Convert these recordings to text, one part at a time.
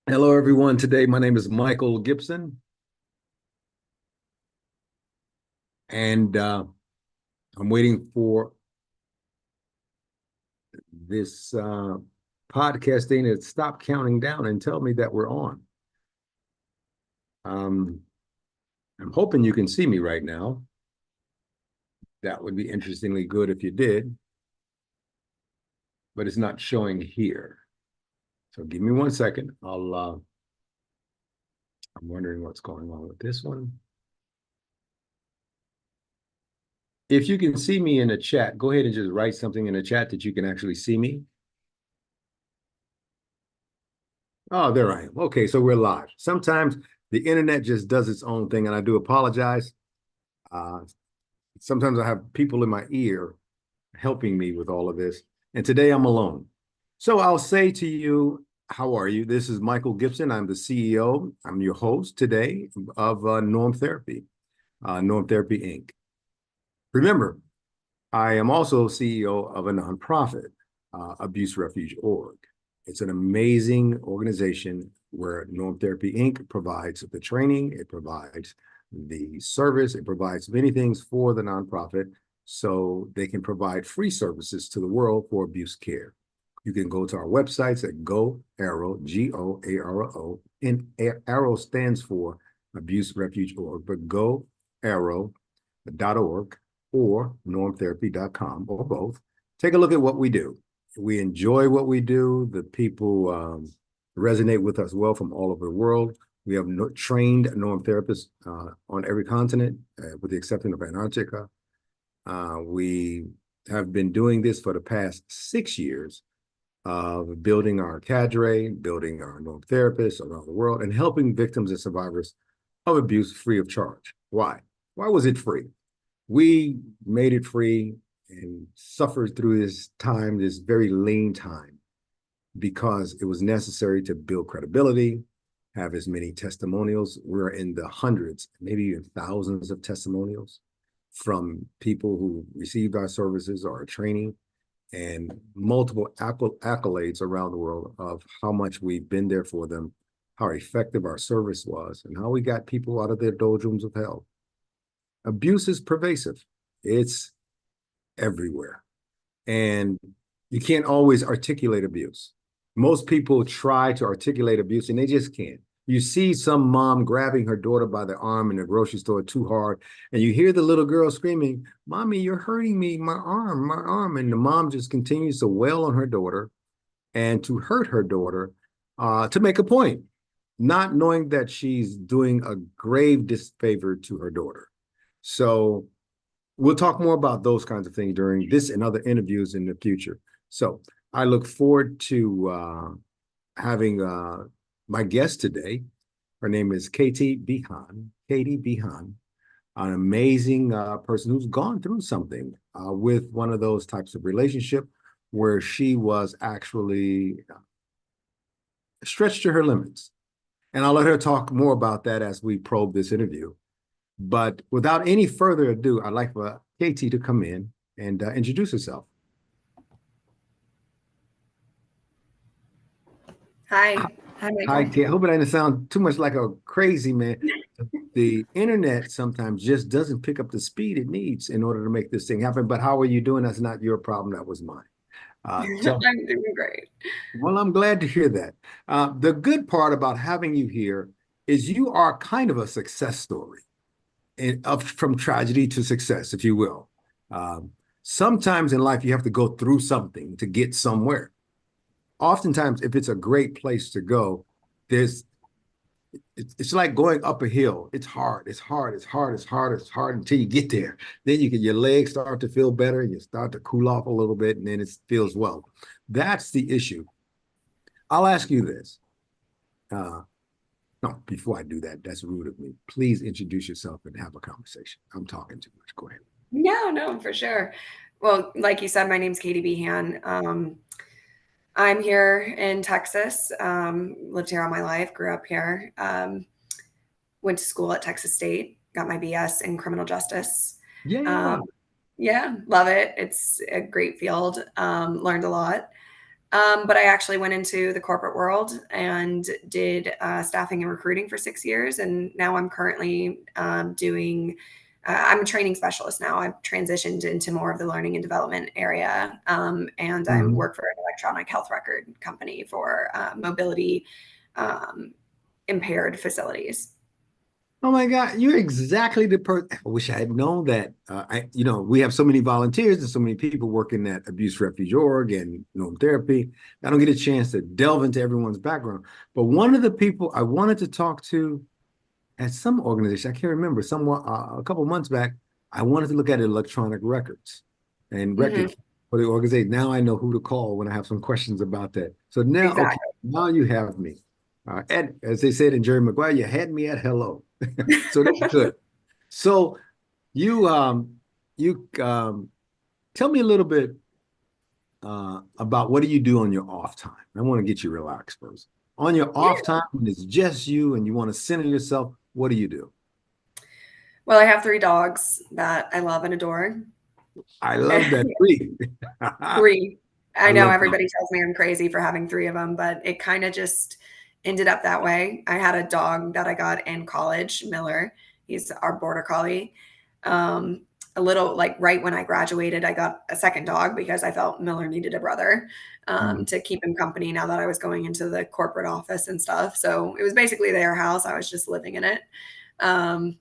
Hello, everyone. Today, my name is Michael Gibson, and I'm waiting for this podcasting to stop counting down and tell me that we're on. Um, I'm hoping you can see me right now. That would be interestingly good if you did, but it's not showing here. So give me 1 second. I'm wondering what's going on with this one. If you can see me in the chat, go ahead and just write something in the chat that you can actually see me. Oh, there I am. Okay, so we're live. Sometimes the internet just does its own thing, and I do apologize. Uh, Sometimes I have people in my ear helping me with all of this, and today I'm alone. So I'll say to you, how are you? This is Michael Gibson. I'm the CEO. I'm your host today of Norm Therapy, Norm Therapy Inc. Remember, I am also CEO of a nonprofit, Abuse Refuge Org. It's an amazing organization where Norm Therapy Inc. provides the training, it provides the service, it provides many things for the nonprofit so they can provide free services to the world for abuse care. You can go to our websites at Go Arrow, G-O-A-R-O, and Arrow stands for Abuse Refuge Org, but Go Arrow.org or normtherapy.com or both. Take a look at what we do. We enjoy what we do. The people resonate with us well from all over the world. We have trained norm therapists on every continent, with the exception of Antarctica. We have been doing this for the past 6 years, building our cadre, building our norm therapists around the world, and helping victims and survivors of abuse free of charge. Why? Why was it free? We made it free and suffered through this time, this very lean time, because it was necessary to build credibility, have as many testimonials. We're in the hundreds, maybe even thousands of testimonials from people who received our services or our training, and multiple accolades around the world of how much we've been there for them, how effective our service was, and how we got people out of their doldrums of hell. Abuse is pervasive. It's everywhere. And you can't always articulate abuse. Most people try to articulate abuse and they just can't. You see some mom grabbing her daughter by the arm in the grocery store too hard, and you hear the little girl screaming, "Mommy, you're hurting me, my arm, my arm." And the mom just continues to wail on her daughter and to hurt her daughter to make a point, not knowing that she's doing a grave disfavor to her daughter. So we'll talk more about those kinds of things during this and other interviews in the future. So I look forward to having my guest today. Her name is Caiti Behan. Caiti Behan, an amazing person who's gone through something with one of those types of relationship where she was actually stretched to her limits. And I'll let her talk more about that as we probe this interview. But without any further ado, I'd like for Caiti to come in and introduce herself. Hi. Hi, Hi, Michael. Kate. I hope it doesn't sound too much like a crazy man. The internet sometimes just doesn't pick up the speed it needs in order to make this thing happen. But how are you doing? That's not your problem. That was mine. So, I'm doing great. well, I'm glad to hear that. The good part about having you here is you are kind of a success story, from tragedy to success, if you will. Sometimes in life, you have to go through something to get somewhere. Oftentimes, if it's a great place to go, it's like going up a hill. It's hard, it's hard, it's hard, it's hard, it's hard until you get there. Then your legs start to feel better and you start to cool off a little bit, and then it feels well. That's the issue. I'll ask you this. No, before I do that, that's rude of me. Please introduce yourself and have a conversation. I'm talking too much. Go ahead. No, for sure. Well, like you said, my name's Caiti Behan. I'm here in Texas. Lived here all my life, grew up here. Went to school at Texas State, got my BS in criminal justice. Yeah. Um, yeah, love it. It's a great field. Learned a lot. But I actually went into the corporate world and did staffing and recruiting for 6 years. And now I'm currently doing, I'm a training specialist now. I've transitioned into more of the learning and development area. And I Mhm. work for an electronic health record company for mobility impaired facilities. Oh my God, you're exactly the person. I wish I had known that. We have so many volunteers and so many people working at Abuse Refuge Org and therapy. I don't get a chance to delve into everyone's background. But one of the people I wanted to talk to at some organization, I can't remember, somewhere a couple months back, I wanted to look at electronic records and Hmm. record for the organization. Now I know who to call when I have some questions about that. So now, okay, Exactly. now you have me. As they said in Jerry Maguire, you had me at hello. So that's good. So you you tell me a little bit about what do you do on your off time? I want to get you relaxed first. On your Yeah. off time, when it's just you and you want to center yourself, what do you do? Well, I have 3 dogs that I love and adore. I love that breed. I 3. I know love dogs. everybody tells me I'm crazy for having 3 of them, but it kinda just ended up that way. I had a dog that I got in college, Miller. He's our border collie. Um, a little like, right when I graduated, I got a second dog because I felt Miller needed a brother, Mm. to keep him company now that I was going into the corporate office and stuff. So, it was basically their house, I was just living in it. Um,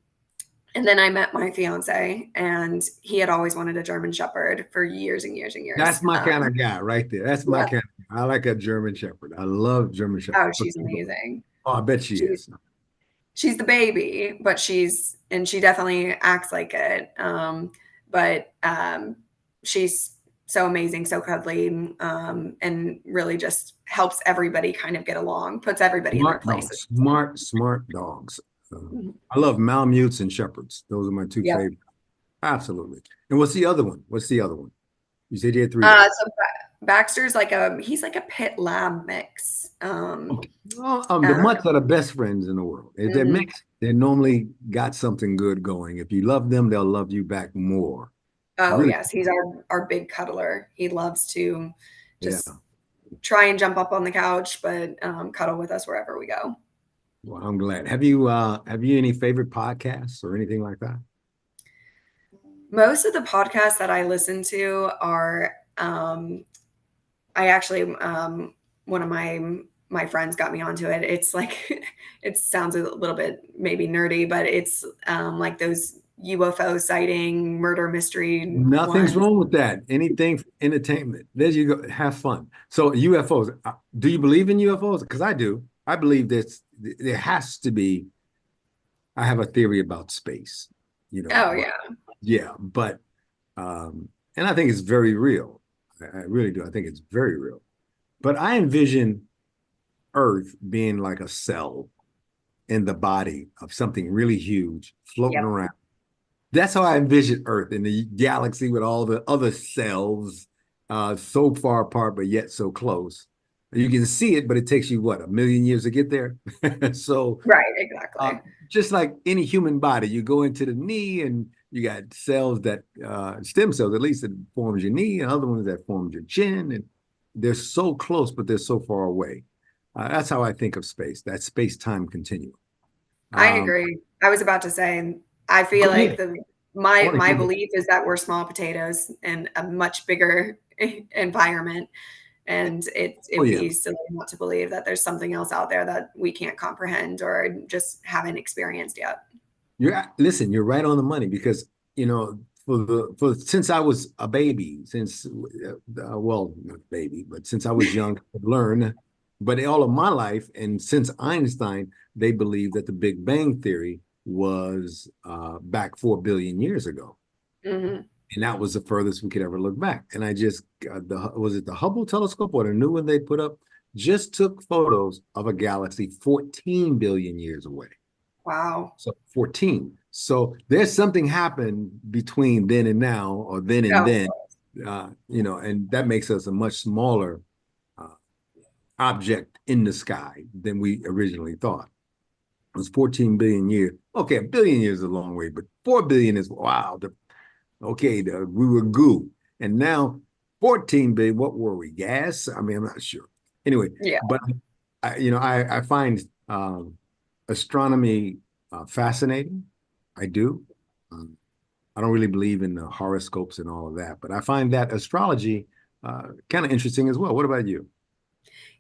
and then I met my fiance, and he had always wanted a German Shepherd for years and years and That's years. my kind of guy right there. That's my Yeah. kind of, I like a German Shepherd. I love German Shepherd. Oh, But she's amazing. oh, I bet she She's is. she's the baby, but she definitely acts like it. But she's so amazing, so cuddly, and really just helps everybody kind of get along, puts everybody in their Smart dogs, places. smart dogs. Mhm. I love Malamutes and Shepherds. Those are my two Yep. favorites. Absolutely. And what's the other one? What's the other one? You said you had three dogs. So Baxter's like he's like a pit lab mix. Okay. Well, the Uh, mutts are the best friends in the world. If they're mhm. mixed, they normally got something good going. If you love them, they'll love you back more. Oh, Really? yes, he's our big cuddler. He loves to Yeah. just try and jump up on the couch, but, cuddle with us wherever we go. Well, I'm glad. Have you any favorite podcasts or anything like that? Most of the podcasts that I listen to are, I actually, one of my friends got me onto it. It's like it sounds a little bit maybe nerdy, but it's, like those UFO sighting, murder mystery Nothing's ones. wrong with that. Anything for entertainment. There you go. Have fun. So UFOs. Do you believe in UFOs? Because I do. I believe there has to be. I have a theory about space. Oh, But yeah. yeah, but and I think it's very real. I really do. I think it's very real. But I envision Earth being like a cell in the body of something really huge floating Yep. around. That's how I envision Earth in the galaxy with all the other cells so far apart, but yet so close. You can see it, but it takes you what, 1,000,000 years to get there? So Right, uh, exactly. just like any human body, you go into the knee and you got cells that stem cells, at least that forms your knee, and other ones that forms your chin, and they're so close, but they're so far away. That's how I think of space, that space-time continuum. I Um, agree. I was about to say, I feel Go like ahead. the I my want to my hear that. belief is that we're small potatoes in a much bigger environment, and Oh it'd yeah, be silly not to believe that there's something else out there that we can't comprehend or just haven't experienced yet. listen. You're right on the money because for since I was a baby, since well, not baby, but since I was young, I've learned. But all of my life, and since Einstein, they believe that the Big Bang Theory was back 4 billion years ago, Mhm. and that was the furthest we could ever look back. And I just was it the Hubble telescope or the new one they put up just took photos of a galaxy 14 billion years away. Wow. So 14. So there's something happened between then and now, or then and Oh, then, and that makes us a much smaller uh, object in the sky than we originally thought. It was 14 billion years. Okay, a billion years is a long way, but 4 billion is wow. We were goo. And now 14 billion. What were we? Gas? I mean, I'm not sure. Anyway, Yeah. but I find astronomy fascinating. I do. Um, I don't really believe in the horoscopes and all of that, but I find that astrology kind of interesting as well. What about you?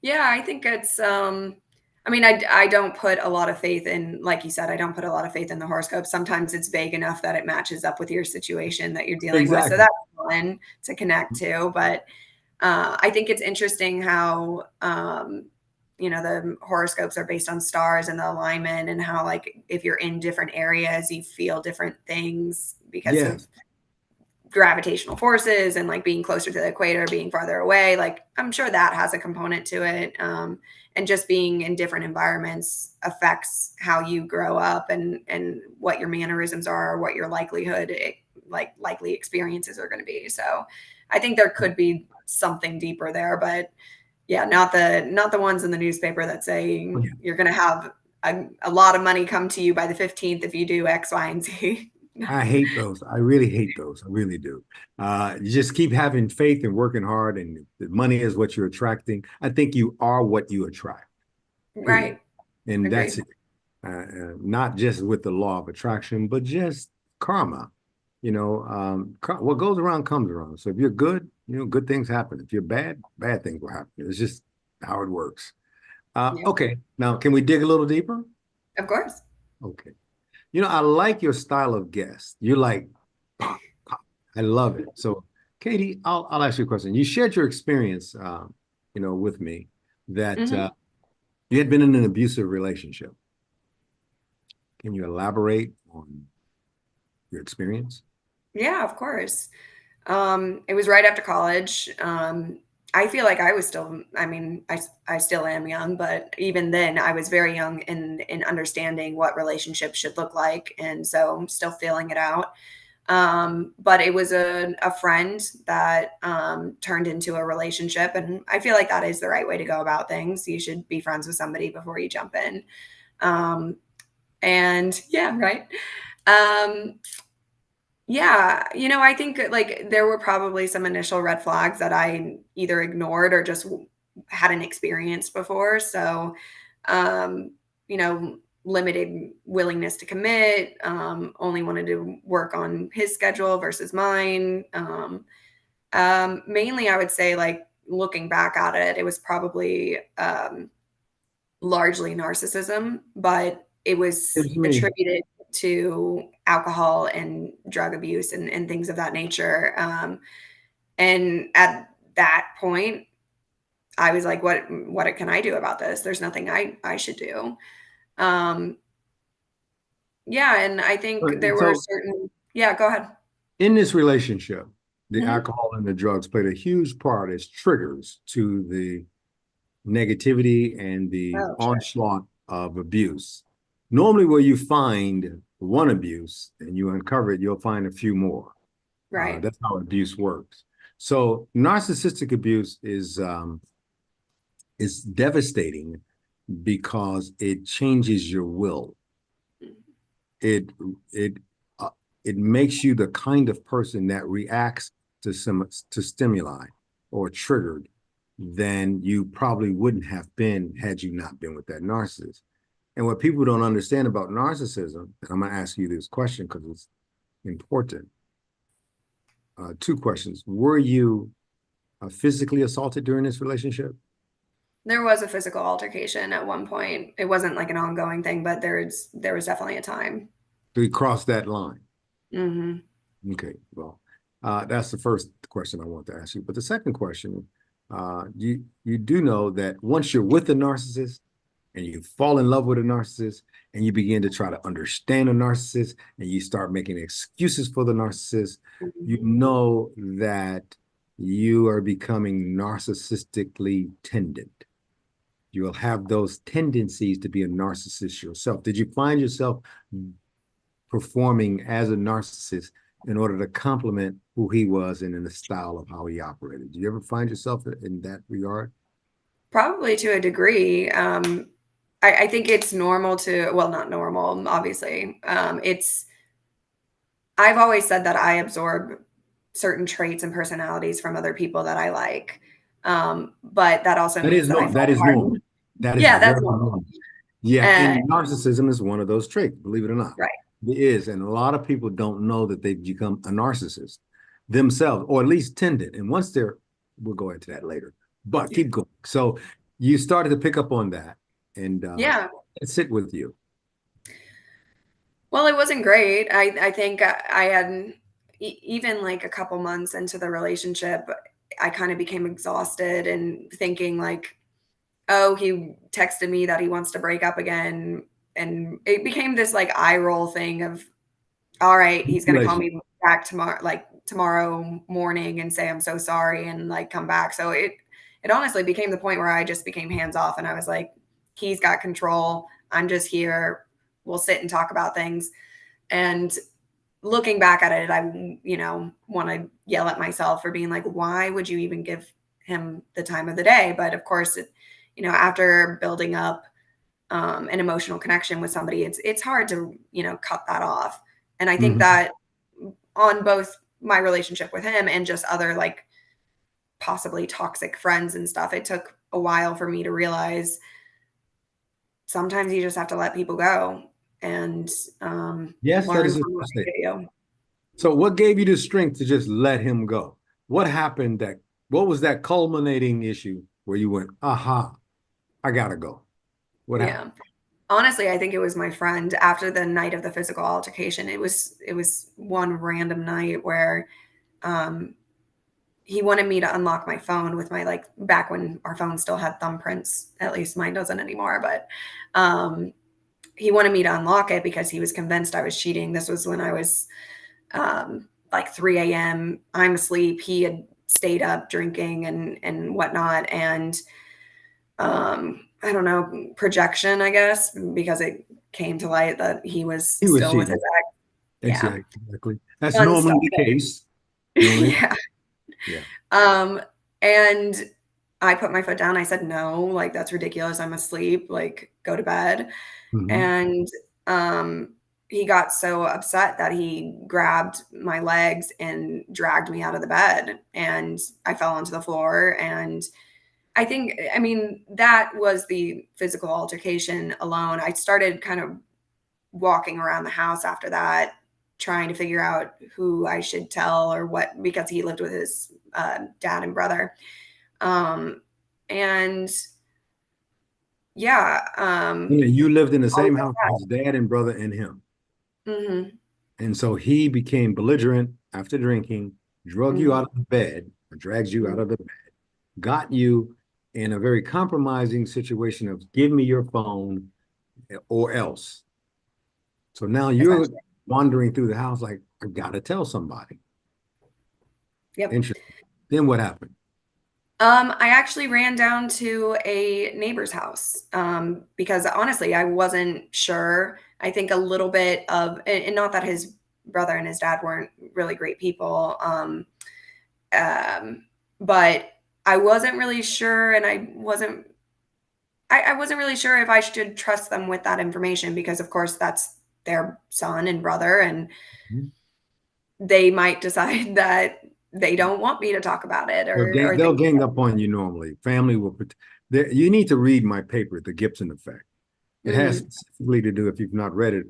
Yeah, I think it's I mean, I don't put a lot of faith in, like you said, I don't put a lot of faith in the horoscope. Sometimes it's vague enough that it matches up with your situation that you're dealing with. So Exactly. that's fun to connect to. But I think it's interesting how the horoscopes are based on stars and the alignment, and how like if you're in different areas, you feel different things because of Yes. gravitational forces and like being closer to the equator, being farther away. Like I'm sure that has a component to it. And just being in different environments affects how you grow up, and what your mannerisms are, or what your likely experiences are going to be. So I think there could be something deeper there, but yeah, not the ones in the newspaper that say Yeah. you're going to have a lot of money come to you by the 15th if you do X, Y, and Z. I hate those. I really hate those. I really do. You just keep having faith and working hard, and the money is what you're attracting. I think you are what you attract, period. Right. And that's Agreed. it. Not just with the law of attraction, but just karma. What goes around comes around. So if you're good, good things happen. If you're bad, bad things will happen. It's just how it works. Yep. Okay. Now, can we dig a little deeper? Of course. Okay. I like your style of guest. You're like, pop, pop. I love it. So, Caiti, I'll ask you a question. You shared your experience, with me that Hmm. you had been in an abusive relationship. Can you elaborate on your experience? Yeah, of course. It was right after college. I feel like I was still, I mean, I still am young, but even then I was very young in understanding what relationships should look like. And so I'm still feeling it out. But it was a friend that turned into a relationship. And I feel like that is the right way to go about things. You should be friends with somebody before you jump in. Um, and yeah, right. Um, Yeah, I think like there were probably some initial red flags that I either ignored or just hadn't experienced before. So, um, limited willingness to commit, only wanted to work on his schedule versus mine. Mainly, I would say, like looking back at it, it was probably largely narcissism, but it was It's me. attributed to alcohol and drug abuse and things of that nature. And at that point, I was like, what can I do about this? There's nothing I should do. Um, yeah, and I All think there right. were So, certain, yeah, go ahead. in this relationship, the Hmm. alcohol and the drugs played a huge part as triggers to the negativity and the Oh, sure. onslaught of abuse. Normally, where you find one abuse and you uncover it, you'll find a few more. Right. That's how abuse works. So, narcissistic abuse is devastating because it changes your will. It it uh, it makes you the kind of person that reacts to stimuli or triggered than you probably wouldn't have been had you not been with that narcissist. And what people don't understand about narcissism, and I'm going to ask you this question because it's important. Two questions. Were you physically assaulted during this relationship? There was a physical altercation at one point. It wasn't like an ongoing thing, but there was definitely a time. Did we cross that line? Hmm. Okay, well, that's the first question I want to ask you. But the second question, you do know that once you're with a narcissist and you fall in love with a narcissist and you begin to try to understand a narcissist and you start making excuses for the narcissist, you know that you are becoming narcissistically tended. You will have those tendencies to be a narcissist yourself. Did you find yourself performing as a narcissist in order to complement who he was and in the style of how he operated? Do you ever find yourself in that regard? Probably to a degree. I think it's normal to, well, not normal, obviously. I've always said that I absorb certain traits and personalities from other people that I like. But that also That means is that I no, that fall is apart. normal. That is Yeah, that's very normal. normal. Yeah, Uh, and narcissism is one of those traits, believe it or not. right. It is, and a lot of people don't know that they've become a narcissist themselves, or at least tended. And once they're, we'll go into that later. But keep going. So you started to pick up on that, and Yeah. sit with you. Well, it wasn't great. I think I had even like a couple months into the relationship, I kind of became exhausted and thinking like, oh, he texted me that he wants to break up again. And it became this like eye roll thing of, all right, he's going to call Manipulation. me back tomorrow, like tomorrow morning and say, I'm so sorry and like come back. So it honestly became the point where I just became hands off and I was like, he's got control. I'm just here. We'll sit and talk about things. And looking back at it, I, want to yell at myself for being like, why would you even give him the time of the day? But of course, after building up an emotional connection with somebody, it's hard to, cut that off. And I think Mhm. that on both my relationship with him and just other like possibly toxic friends and stuff, it took a while for me to realize sometimes you just have to let people go and Yes, that learn is a from what they mistake. do. So what gave you the strength to just let him go? What happened what was that culminating issue where you went, aha, I gotta go? What happened? Yeah. Honestly, I think it was my friend after the night of the physical altercation. It was one random night where um he wanted me to unlock my phone with my like back when our phone still had thumbprints. At least mine doesn't anymore, but um he wanted me to unlock it because he was convinced I was cheating. This was when I was like 3 a.m. I'm asleep. He had stayed up drinking and whatnot. And I don't know, projection, I guess, because it came to light that he was He was still with his cheating. ex. Yeah. Exactly. That's normally the Unstoppable. case. Normally, Yeah. yeah. Um, and I put my foot down. I said, no, like that's ridiculous. I'm asleep. Like, go to bed. Hmm. And um, he got so upset that he grabbed my legs and dragged me out of the bed. And I fell onto the floor. And I mean, that was the physical altercation alone. I started kind of walking around the house after that, trying to figure out who I should tell or what, because he lived with his dad and brother. Um, and yeah, Yeah, you lived in the I was same house with his upset. dad and brother and him. Mhm, And so he became belligerent after drinking, drug you mhm, out of the bed, or drags you out mhm. of the bed, got you in a very compromising situation of give me your phone or else. So now you're Essentially. wandering through the house like, I gotta tell somebody. Yep. Interesting. Then what happened? I actually ran down to a neighbor's house because honestly, I wasn't sure. I think a little bit of, and not that his brother and his dad weren't really great people, um, but I wasn't really sure, and I wasn't really sure if I should trust them with that information because, of course, that's their son and brother, and they might decide that they don't want me to talk about it or They'll things. gang up on you normally. Family will. You need to read my paper, The Gibson Effect. It has Mhm, specifically to do, if you've not read it,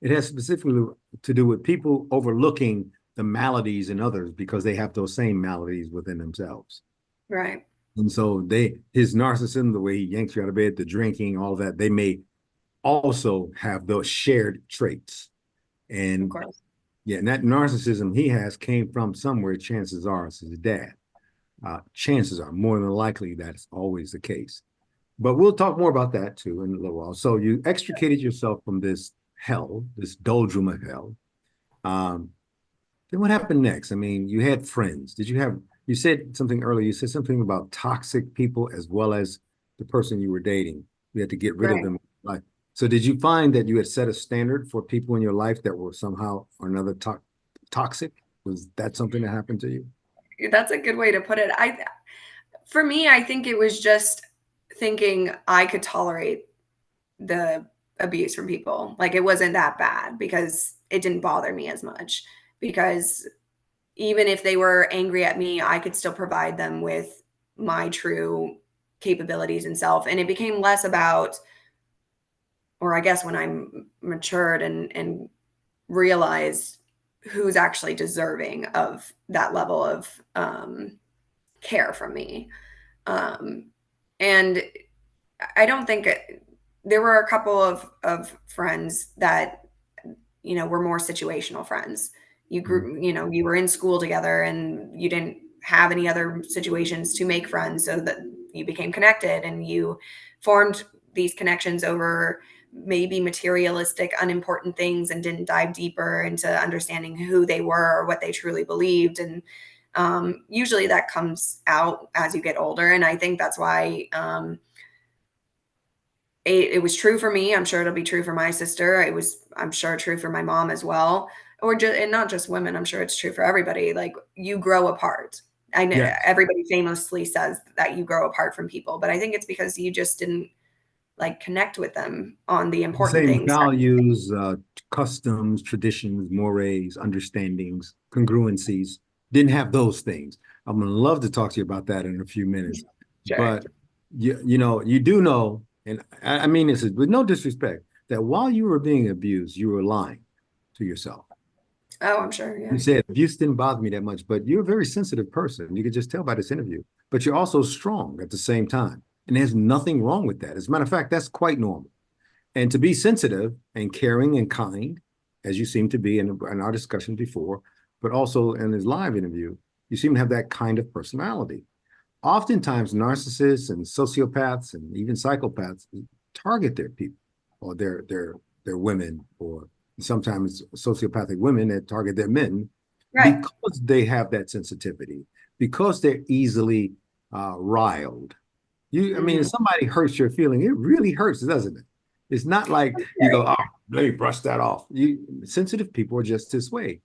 it has specifically to do with people overlooking the maladies in others because they have those same maladies within themselves. right, And so his narcissism, the way he yanks you out of bed, the drinking, all that, they may also have those shared traits. of And course. yeah, and that narcissism he has came from somewhere, chances are, it's his dad. Chances are more than likely that's always the case. But we'll talk more about that too in a little while. So you extricated yourself from this hell, this doldrum of hell. Um, then what happened next? I mean, you had friends. You said something earlier, you said something about toxic people as well as the person you were dating. You had to get rid of Right. them. Like, so did you find that you had set a standard for people in your life that were somehow or another toxic? Was that something that happened to you? That's a good way to put it. For me, I think it was just thinking I could tolerate the abuse from people. Like it wasn't that bad because it didn't bother me as much because even if they were angry at me, I could still provide them with my true capabilities and self. And it became less about, or I guess when I matured and realized who's actually deserving of that level of care from me. Um, and I don't think there were a couple of friends that, you know, were more situational friends. You Mhm. grew, you know, you were in school together and you didn't have any other situations to make friends, so that you became connected and you formed these connections over maybe materialistic, unimportant things and didn't dive deeper into understanding who they were or what they truly believed. And usually that comes out as you get older. And I think that's why it was true for me. I'm sure it'll be true for my sister. It was, I'm sure, true for my mom as well. Or just, and not just women. I'm sure it's true for everybody. Like, you grow apart. I know Yes. everybody famously says that you grow apart from people, but I think it's because you just didn't like connect with them on the The important same things. values, customs, traditions, mores, understandings, congruencies. Didn't have those things. I'm gonna love to talk to you about that in a few minutes. Sure. But you know, you do know, and I mean this is with no disrespect, that while you were being abused, you were lying to yourself. Oh, I'm sure. You Yeah. said abuse didn't bother me that much, but you're a very sensitive person. You could just tell by this interview. But you're also strong at the same time. And there's nothing wrong with that. As a matter of fact, that's quite normal. And to be sensitive and caring and kind, as you seem to be in our discussion before, but also in this live interview, you seem to have that kind of personality. Oftentimes, narcissists and sociopaths and even psychopaths target their people or their women, or sometimes sociopathic women that target their men Right. because they have that sensitivity, because they're easily riled. I mean, if Hmm. somebody hurts your feeling, it really hurts, doesn't it? It's not like you go, oh, let me brush that off. Sensitive people are just this way.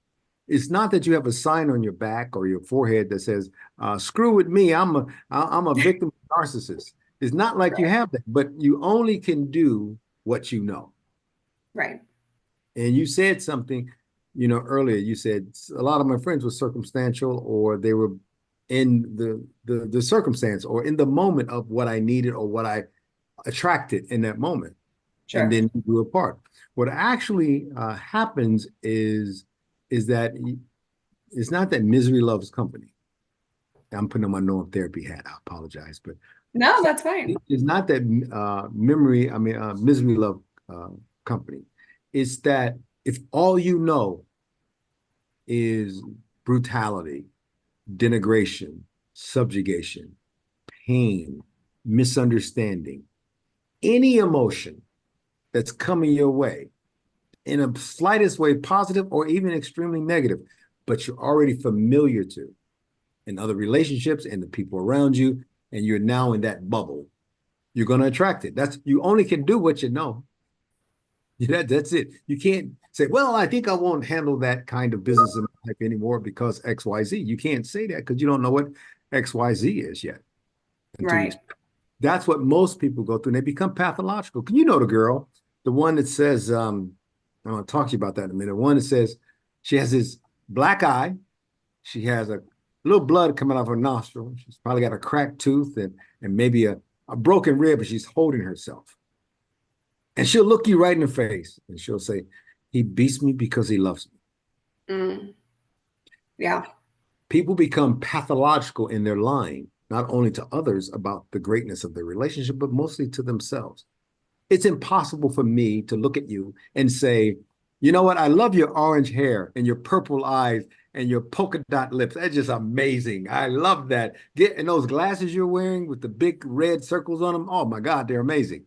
It's not that you have a sign on your back or your forehead that says, "Screw with me, I'm a victim of narcissist." It's not like you have that, but you only can do what you know. Right. And you said something, you know, earlier. You said a lot of my friends were circumstantial, or they were in the circumstance or in the moment of what I needed or what I attracted in that moment, and Sure. then we grew apart. What actually happens is that it's not that misery loves company. I'm putting on my norm therapy hat. I apologize, but No, that's fine. it's not that misery love uh, company. It's that if all you know is brutality, denigration, subjugation, pain, misunderstanding, any emotion that's coming your way in a slightest way, positive or even extremely negative, but you're already familiar to in other relationships and the people around you, and you're now in that bubble, you're going to attract it. That's, you only can do what you know. That's it. You can't say, well, I think I won't handle that kind of business in my life anymore because XYZ. You can't say that because you don't know what XYZ is yet until you. Right. That's what most people go through, and they become pathological. Can you know the girl, the one that says, I'm going to talk to you about that in a minute. One that says she has this black eye, she has a little blood coming out of her nostril, she's probably got a cracked tooth and maybe a broken rib, but she's holding herself. And she'll look you right in the face and she'll say, he beats me because he loves me. Mm. Yeah. People become pathological in their lying, not only to others about the greatness of their relationship, but mostly to themselves. It's impossible for me to look at you and say, you know what? I love your orange hair and your purple eyes and your polka dot lips. That's just amazing. I love that. And those glasses you're wearing with the big red circles on them. Oh my God, they're amazing.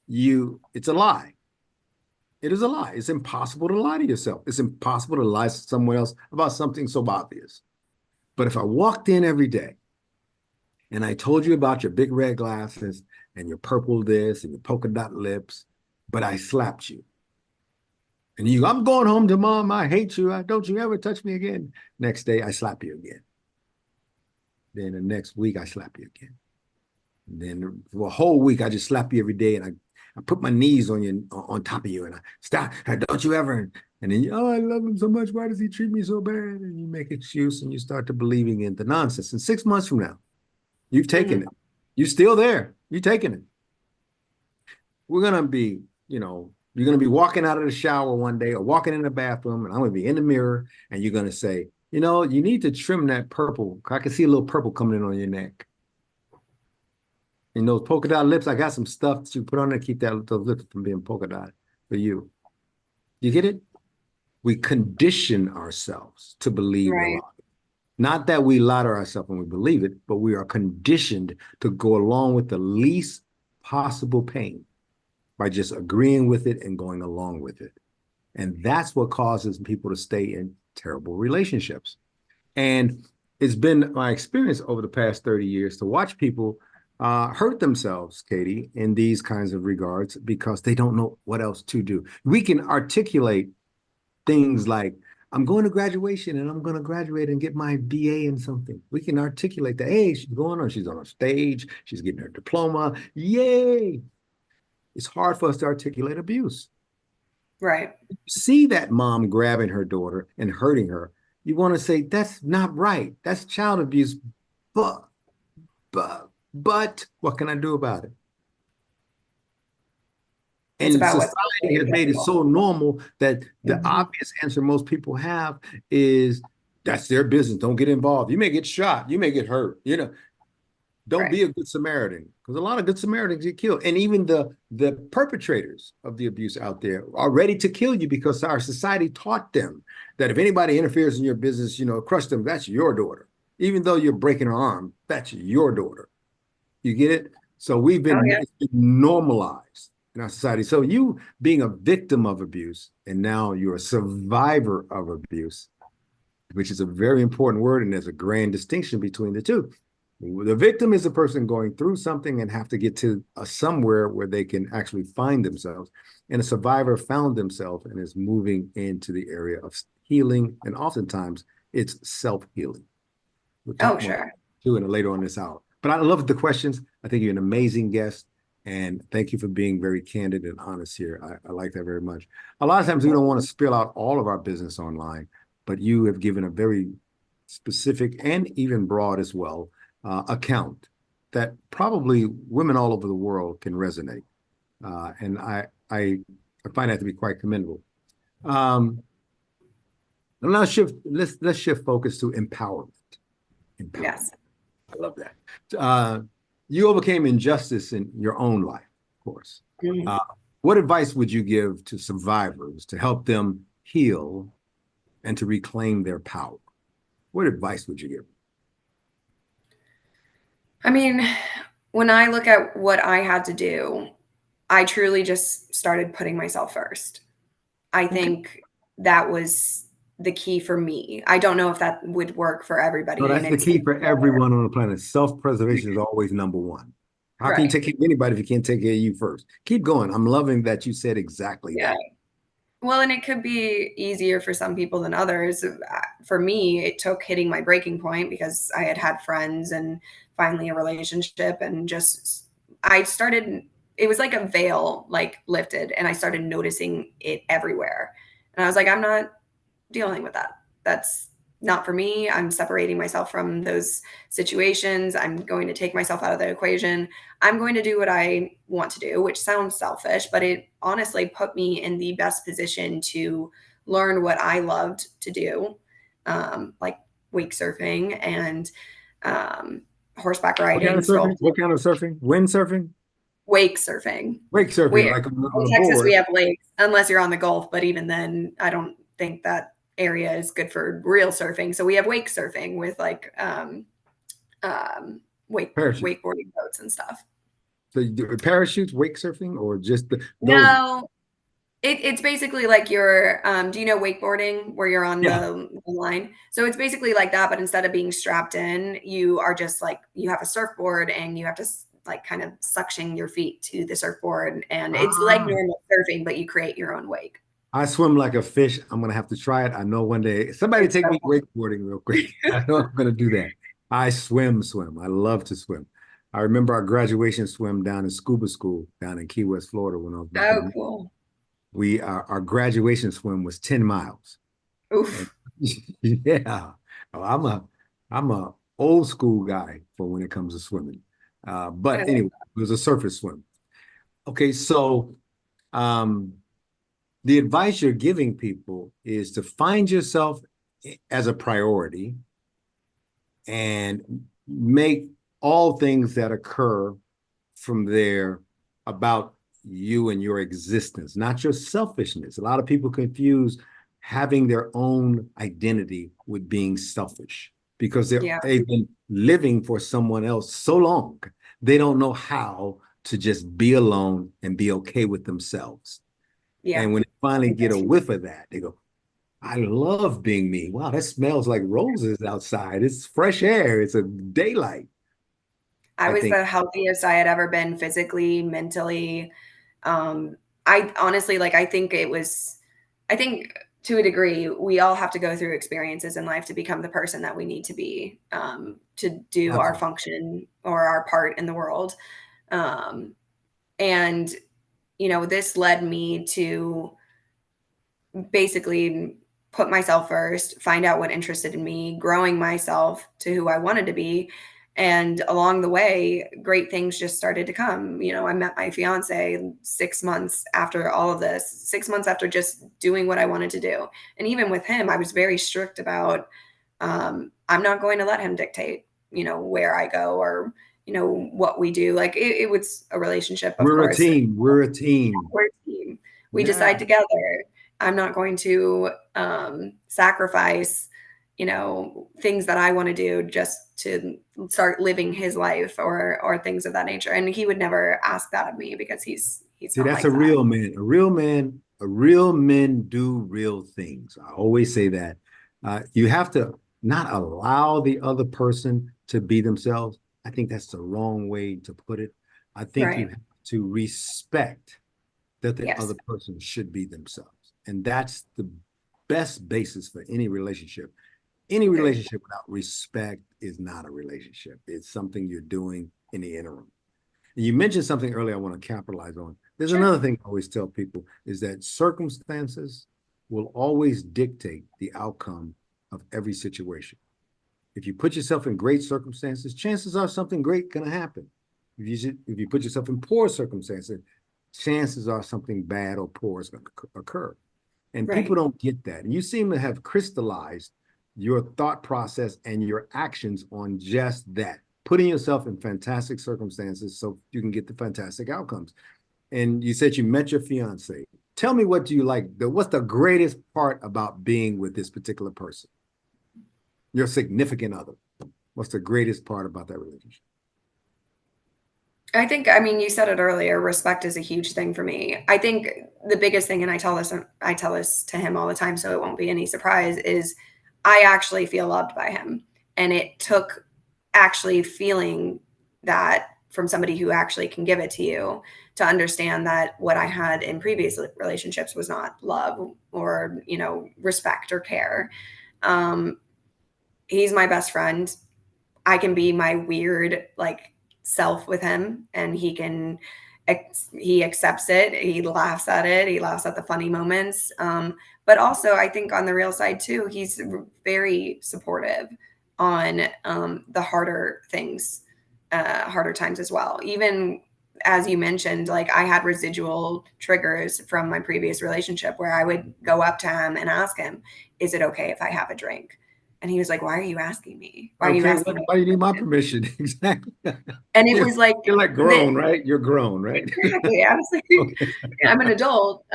It's a lie. It is a lie. It's impossible to lie to yourself. It's impossible to lie to someone else about something so obvious. But if I walked in every day and I told you about your big red glasses and your purple this and your polka dot lips, but I slapped you. And you, I'm going home to mom. I hate you. Don't you ever touch me again. Next day, I slap you again. Then the next week, I slap you again. And then for a whole week, I just slap you every day. And I put my knees on you, on top of you, and I stop. Don't you ever? And then, oh, I love him so much. Why does he treat me so bad? And you make excuse and you start to believing in the nonsense. And 6 months from now, you've taken it. You're still there. You're taking it. We're going to be, you're going to be walking out of the shower one day or walking in the bathroom, and I'm going to be in the mirror, and you're going to say, you need to trim that purple. I can see a little purple coming in on your neck. And those polka dot lips, I got some stuff to put on there to keep those lips from being polka dot for you. You get it? We condition ourselves to believe a lie. Not that we lie to ourselves when we believe it, but we are conditioned to go along with the least possible pain by just agreeing with it and going along with it. And that's what causes people to stay in terrible relationships. And it's been my experience over the past 30 years to watch people hurt themselves, Caiti, in these kinds of regards because they don't know what else to do. We can articulate things like, I'm going to graduation and I'm going to graduate and get my BA in something. We can articulate that, hey, she's on a stage, she's getting her diploma, yay. It's hard for us to articulate abuse. Right. You see that mom grabbing her daughter and hurting her, you want to say, that's not right. That's child abuse, but what can I do about it? And society has made it so normal that the obvious answer most people have is that's their business. Don't get involved. You may get shot. You may get hurt. Don't be a good Samaritan, because a lot of good Samaritans get killed. And even the perpetrators of the abuse out there are ready to kill you because our society taught them that if anybody interferes in your business, crush them, that's your daughter. Even though you're breaking her arm, that's your daughter. You get it? So we've been, it's been normalized in our society. So you being a victim of abuse, and now you're a survivor of abuse, which is a very important word, and there's a grand distinction between the two. The victim is the person going through something and have to get to somewhere where they can actually find themselves. And a survivor found themselves and is moving into the area of healing. And oftentimes it's self-healing. Oh, sure. Later on this hour. But I love the questions. I think you're an amazing guest. And thank you for being very candid and honest here. I like that very much. A lot of times we don't want to spill out all of our business online, but you have given a very specific and even broad as well account that probably women all over the world can resonate. And I find that to be quite commendable. Let's shift focus to empowerment. Yes. I love that. You overcame injustice in your own life, of course. What advice would you give to survivors to help them heal and to reclaim their power? What advice would you give? I mean, when I look at what I had to do, I truly just started putting myself first. I think that was the key for me. I don't know if that would work for everybody. No, that's the key for everyone on the planet. Self-preservation is always number one. How can you take care of anybody if you can't take care of you first? Keep going. I'm loving that you said exactly that. Well, and it could be easier for some people than others. For me, it took hitting my breaking point because I had friends and finally a relationship, and just it was like a veil lifted, and I started noticing it everywhere. And I was like, I'm not dealing with that. That's not for me. I'm separating myself from those situations. I'm going to take myself out of the equation. I'm going to do what I want to do, which sounds selfish, but it honestly put me in the best position to learn what I loved to do, like wake surfing and horseback riding. What kind of surfing? Wind surfing? Wake surfing. Wake surfing, like in Texas, we have lakes, unless you're on the Gulf. But even then, I don't think that area is good for real surfing. So we have wake surfing with wakeboarding boats and stuff. So you do parachutes, wake surfing, or just No, it's basically like you're do you know wakeboarding where you're on the line? So it's basically like that, but instead of being strapped in, you are just you have a surfboard and you have to kind of suction your feet to the surfboard, and it's like normal surfing, but you create your own wake. I swim like a fish. I'm going to have to try it. I know one day. Somebody take me wakeboarding real quick. I know I'm going to do that. I swim. I love to swim. I remember our graduation swim down in scuba school down in Key West, Florida when I was back Oh, in. cool. Our graduation swim was 10 miles. And Oof. yeah, oh, I'm a old school guy for when it comes to swimming. I But like anyway, it was a surface swim. Okay, so um, the advice you're giving people is to find yourself as a priority and make all things that occur from there about you and your existence, not your selfishness. A lot of people confuse having their own identity with being selfish because yeah. they've been living for someone else so long, they don't know how to just be alone and be okay with themselves. Yeah. And when they I finally think get that's a whiff of that, they go, I love being me. Wow, that smells like roses outside. It's fresh air. It's a daylight. I I was think the healthiest I had ever been physically, mentally. I honestly like I think to a degree, we all have to go through experiences in life to become the person that we need to be, to do our absolutely. function or our part in the world. Um, and this led me to basically put myself first, find out what interested in me, growing myself to who I wanted to be. And along the way, great things just started to come. I met my fiance 6 months after all of this, 6 months after just doing what I wanted to do. And even with him, I was very strict about I'm not going to let him dictate, where I go or, what we do. Like it was a relationship, of We're a course. team. We're a team. We're a team. We Yeah. decide together. I'm not going to sacrifice, things that I want to do just to start living his life or things of that nature. And he would never ask that of me because he's See, not that's like a that. real man. A real men do real things. I always say that. You have to not allow the other person to be themselves. I think that's the wrong way to put it. I think you Right. have to respect that the Yes. other person should be themselves. And that's the best basis for any relationship. Any Agreed. relationship without respect is not a relationship. It's something you're doing in the interim. And you mentioned something earlier I want to capitalize on. There's Sure. another thing I always tell people is that circumstances will always dictate the outcome of every situation. If you put yourself in great circumstances, chances are something great going to happen. If you put yourself in poor circumstances, chances are something bad or poor is going to occur. And people Right. don't get that. And you seem to have crystallized your thought process and your actions on just that, putting yourself in fantastic circumstances so you can get the fantastic outcomes. And you said you met your fiance. Tell me, what do you like? What's the greatest part about being with this particular person, your significant other? What's the greatest part about that relationship? I mean, you said it earlier, respect is a huge thing for me. I think the biggest thing, and I tell this to him all the time, so it won't be any surprise, is I actually feel loved by him. And it took actually feeling that from somebody who actually can give it to you to understand that what I had in previous relationships was not love or, respect or care. Um, he's my best friend. I can be my weird like self with him and he accepts it, he laughs at it, he laughs at the funny moments. But also I think on the real side too, he's very supportive on the harder things, harder times as well. Even as you mentioned, like I had residual triggers from my previous relationship where I would go up to him and ask him, is it okay if I have a drink? And he was like, why are you asking me? Why are you Okay, asking me? why do you need my permission? Exactly. And it You're, was like you're like the grown, right? You're grown, right? exactly. I was like, Okay. I'm an adult.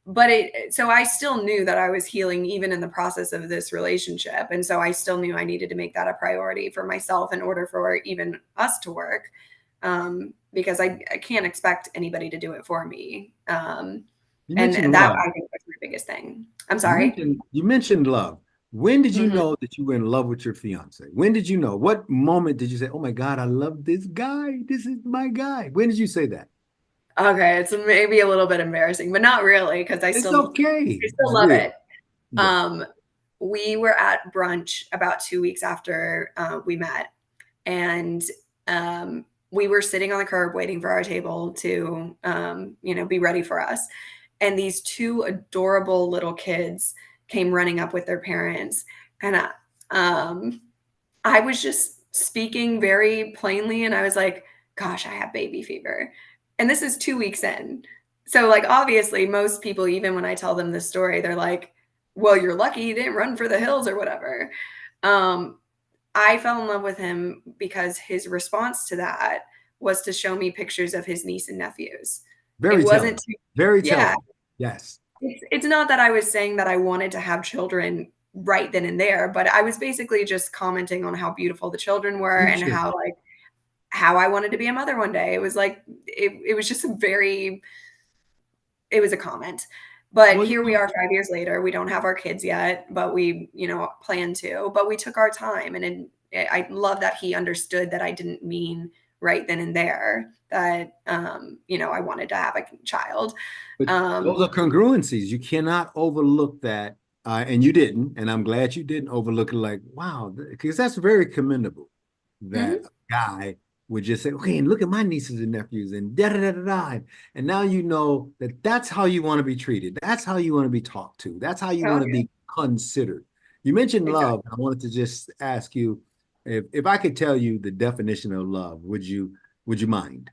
But so I still knew that I was healing even in the process of this relationship. And so I still knew I needed to make that a priority for myself in order for even us to work. Because I can't expect anybody to do it for me. You And mentioned that love. I think was my biggest thing. I'm You sorry. mentioned you mentioned love. When did you Mhm. know that you were in love with your fiance? When did you know? What moment did you say, "Oh my God, I love this guy. This is my guy"? When did you say that? Okay, it's maybe a little bit embarrassing, but not really because It's okay. I still It's love real. it. Yeah. Um, we were at brunch about 2 weeks after we met, and we were sitting on the curb waiting for our table to, be ready for us. And these two adorable little kids came running up with their parents. And I was just speaking very plainly. And I was like, gosh, I have baby fever. And this is 2 weeks in. So, like, obviously, most people, even when I tell them this story, they're like, well, you're lucky you didn't run for the hills or whatever. Um, I fell in love with him because his response to that was to show me pictures of his niece and nephews. It Very wasn't telling. to, Very yeah, telling. Yes. it's not that I was saying that I wanted to have children right then and there, but I was basically just commenting on how beautiful the children were and Future. how, like, how I wanted to be a mother one day. It was like it was just it was a comment. But Well, here we are 5 years later. We don't have our kids yet, but we, plan to. But we took our time, and I love that he understood that I didn't mean right then and there that I wanted to have a child. but Um, those are congruencies. You cannot overlook that. And you didn't. And I'm glad you didn't overlook it like, wow, because that's very commendable that mhm, a guy would just say, okay, and look at my nieces and nephews and da da da da da. And now you know that that's how you want to be treated. That's how you want to be talked to. That's how you oh want to yeah, be considered. You mentioned love. exactly. I wanted to just ask you if I could tell you the definition of love, would you mind?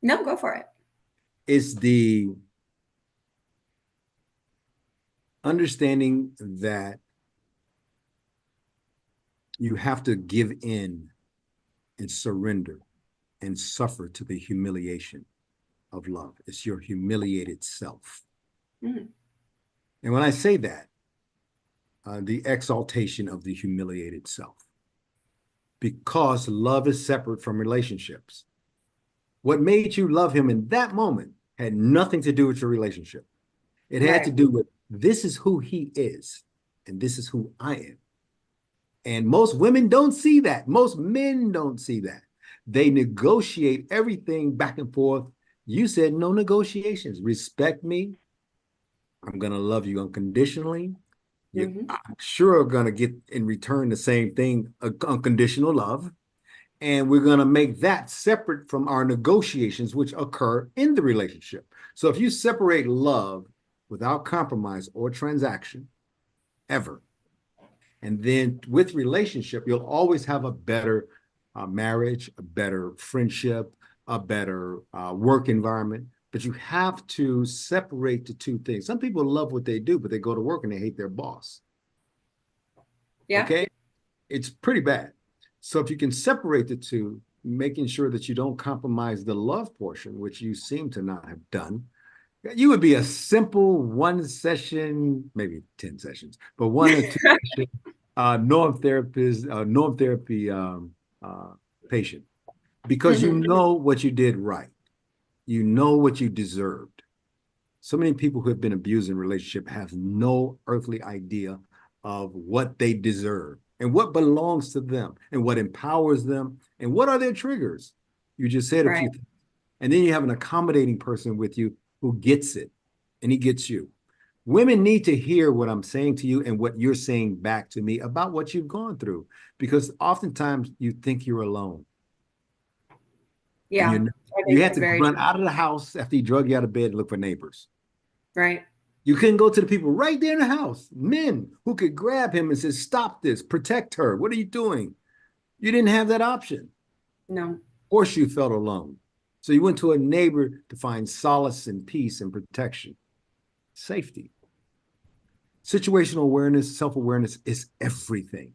No, go for it. It's the understanding that you have to give in and surrender and suffer to the humiliation of love. It's your humiliated self. Mhm. And when I say that, the exaltation of the humiliated self, because love is separate from relationships. What made you love him in that moment had nothing to do with your relationship. It had to Right. do with this is who he is, and this is who I am. And most women don't see that. Most men don't see that. They negotiate everything back and forth. You said no negotiations. Respect me. I'm going to love you unconditionally. You, Mhm. I'm sure, are going to get in return the same thing, unconditional love. And we're going to make that separate from our negotiations, which occur in the relationship. So if you separate love without compromise or transaction, ever, and then with relationship, you'll always have a better marriage, a better friendship, a better work environment. But you have to separate the two things. Some people love what they do, but they go to work and they hate their boss. Yeah. Okay. It's pretty bad. So if you can separate the two, making sure that you don't compromise the love portion, which you seem to not have done, you would be a simple one session, maybe 10 sessions, but one or two session norm therapy uh, patient because you Mhm. know what you did right. You know what you deserved. So many people who have been abused in relationship have no earthly idea of what they deserve and what belongs to them and what empowers them and what are their triggers. You just said a Right. few things. And then you have an accommodating person with you who gets it and he gets you. Women need to hear what I'm saying to you and what you're saying back to me about what you've gone through because oftentimes you think you're alone and Yeah. I you think have that's to very run true. out of the house after he drug you out of bed and look for neighbors. Right. You couldn't go to the people right there in the house, men who could grab him and say, stop this, protect her. What are you doing? You didn't have that option. No. Of course, you felt alone. So you went to a neighbor to find solace and peace and protection, safety. Situational awareness, self awareness is everything.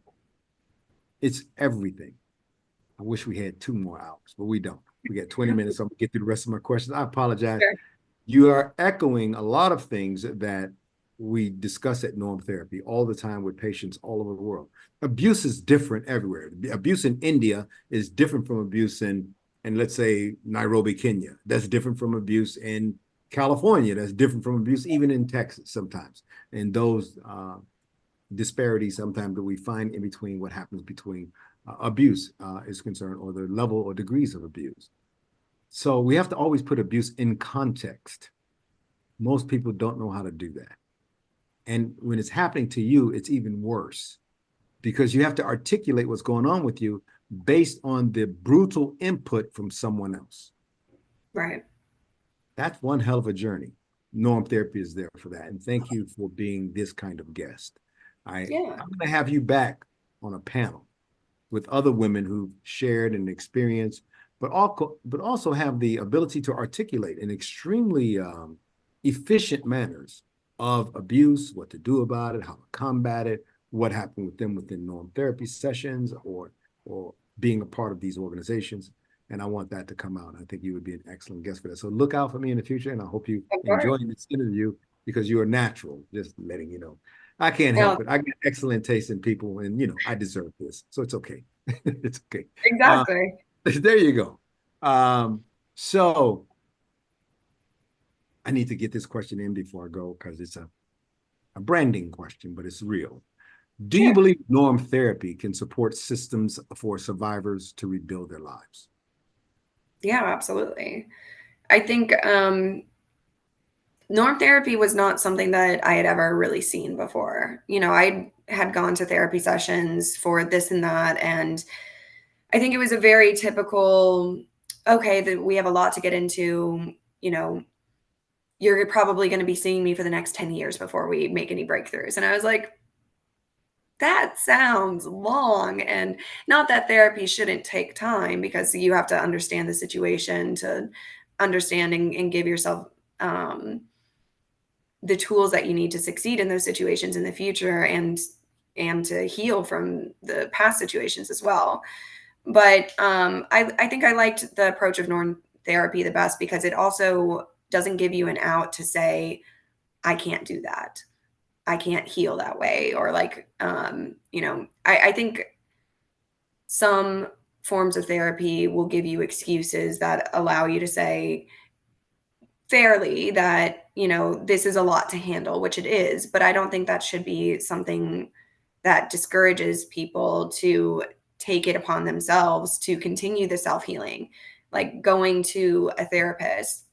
It's everything. I wish we had 2 more hours, but we don't. We got 20 minutes. So I'm going to get through the rest of my questions. I apologize. Sure. You are echoing a lot of things that we discuss at norm therapy all the time with patients all over the world. Abuse is different everywhere. Abuse in India is different from abuse in let's say Nairobi, Kenya. That's different from abuse in California. That's different from abuse even in Texas sometimes. And those disparities sometimes that we find in between what happens between abuse is concerned or the level or degrees of abuse. So we have to always put abuse in context. Most people don't know how to do that. And when it's happening to you, it's even worse because you have to articulate what's going on with you, based on the brutal input from someone else. Right. That's one hell of a journey. Norm Therapy is there for that. And thank you for being this kind of guest. Yeah. I'm going to have you back on a panel with other women who've shared and experienced, but also have the ability to articulate in extremely efficient manners of abuse, what to do about it, how to combat it, what happened with them within norm therapy sessions or being a part of these organizations. And I want that to come out. I think you would be an excellent guest for that. So look out for me in the future, and I hope you Of enjoy course. this interview because you are natural, just letting you know. I can't Well, help it. I get excellent taste in people, and I deserve this. So it's okay. It's okay. exactly. There you go. So I need to get this question in before I go because it's a branding question, but it's real. Do you Sure. believe norm therapy can support systems for survivors to rebuild their lives? Yeah, absolutely. I think norm therapy was not something that I had ever really seen before. I had gone to therapy sessions for this and that, and I think it was a very typical, okay, that we have a lot to get into. You're probably going to be seeing me for the next 10 years before we make any breakthroughs. And I was like, that sounds long. And not that therapy shouldn't take time, because you have to understand the situation to understand and give yourself um, the tools that you need to succeed in those situations in the future, and to heal from the past situations as well. But I think I liked the approach of norm therapy the best because it also doesn't give you an out to say, I can't do that. I can't heal that way. Or like, I think some forms of therapy will give you excuses that allow you to say fairly that, this is a lot to handle, which it is. But I don't think that should be something that discourages people to take it upon themselves to continue the self healing. Like going to a therapist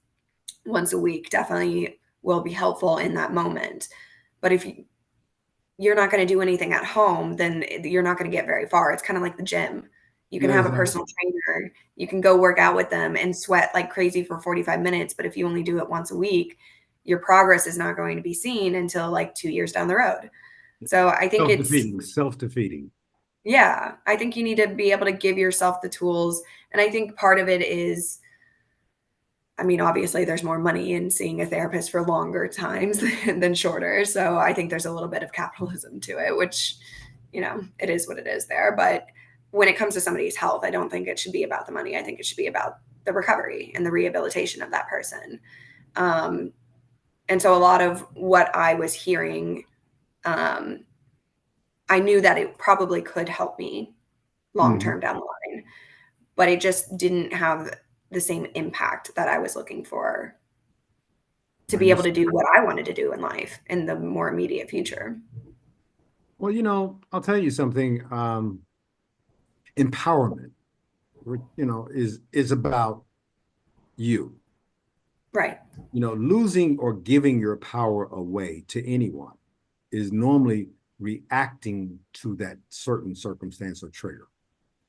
once a week definitely will be helpful in that moment. But if you're not going to do anything at home, then you're not going to get very far. It's kind of like the gym. You can Yeah, have a personal exactly. trainer, you can go work out with them and sweat like crazy for 45 minutes. But if you only do it once a week, your progress is not going to be seen until like 2 years down the road. So I think Self-defeating, self-defeating. yeah, I think you need to be able to give yourself the tools. And I think part of it is, I mean, obviously there's more money in seeing a therapist for longer times than shorter. So I think there's a little bit of capitalism to it, which, it is what it is there. But when it comes to somebody's health, I don't think it should be about the money. I think it should be about the recovery and the rehabilitation of that person. Um, and so a lot of what I was hearing, um, I knew that it probably could help me long Mhm. term down the line, but it just didn't have the same impact that I was looking for to I be able to understand. do what I wanted to do in life in the more immediate future. Well, I'll tell you something. Empowerment, is about you. Right. Losing or giving your power away to anyone is normally reacting to that certain circumstance or trigger.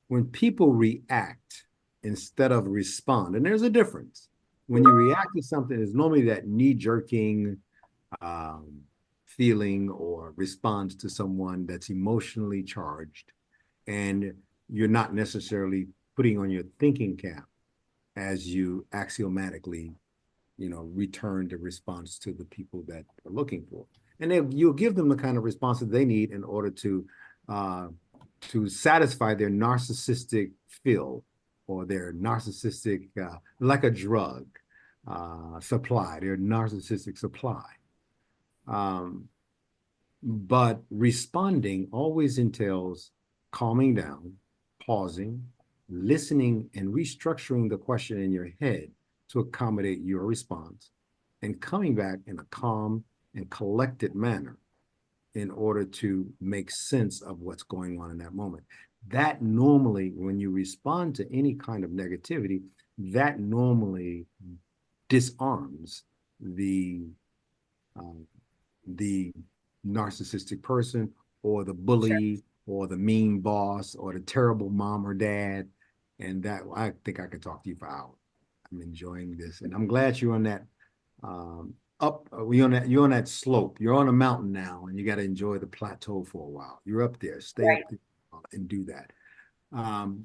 When people react instead of respond, and there's a difference. When you react to something, it's normally that knee-jerking um, feeling or response to someone that's emotionally charged, and you're not necessarily putting on your thinking cap as you axiomatically return the response to the people that are looking for. And you'll give them the kind of response that they need in order uh, to satisfy their narcissistic fill or their narcissistic, like a drug supply, their narcissistic supply. Um, but responding always entails calming down, pausing, listening, and restructuring the question in your head to accommodate your response, and coming back in a calm and collected manner in order to make sense of what's going on in that moment. That normally, when you respond to any kind of negativity, that normally disarms the um, the narcissistic person or the Sure. bully or the mean boss or the terrible mom or dad. And that, I think I could talk to you for hours. I'm enjoying this, and I'm glad you're on that you're on that slope. You're on a mountain now, and you got to enjoy the plateau for a while. You're up there. Stay up Right. there and do that. Um,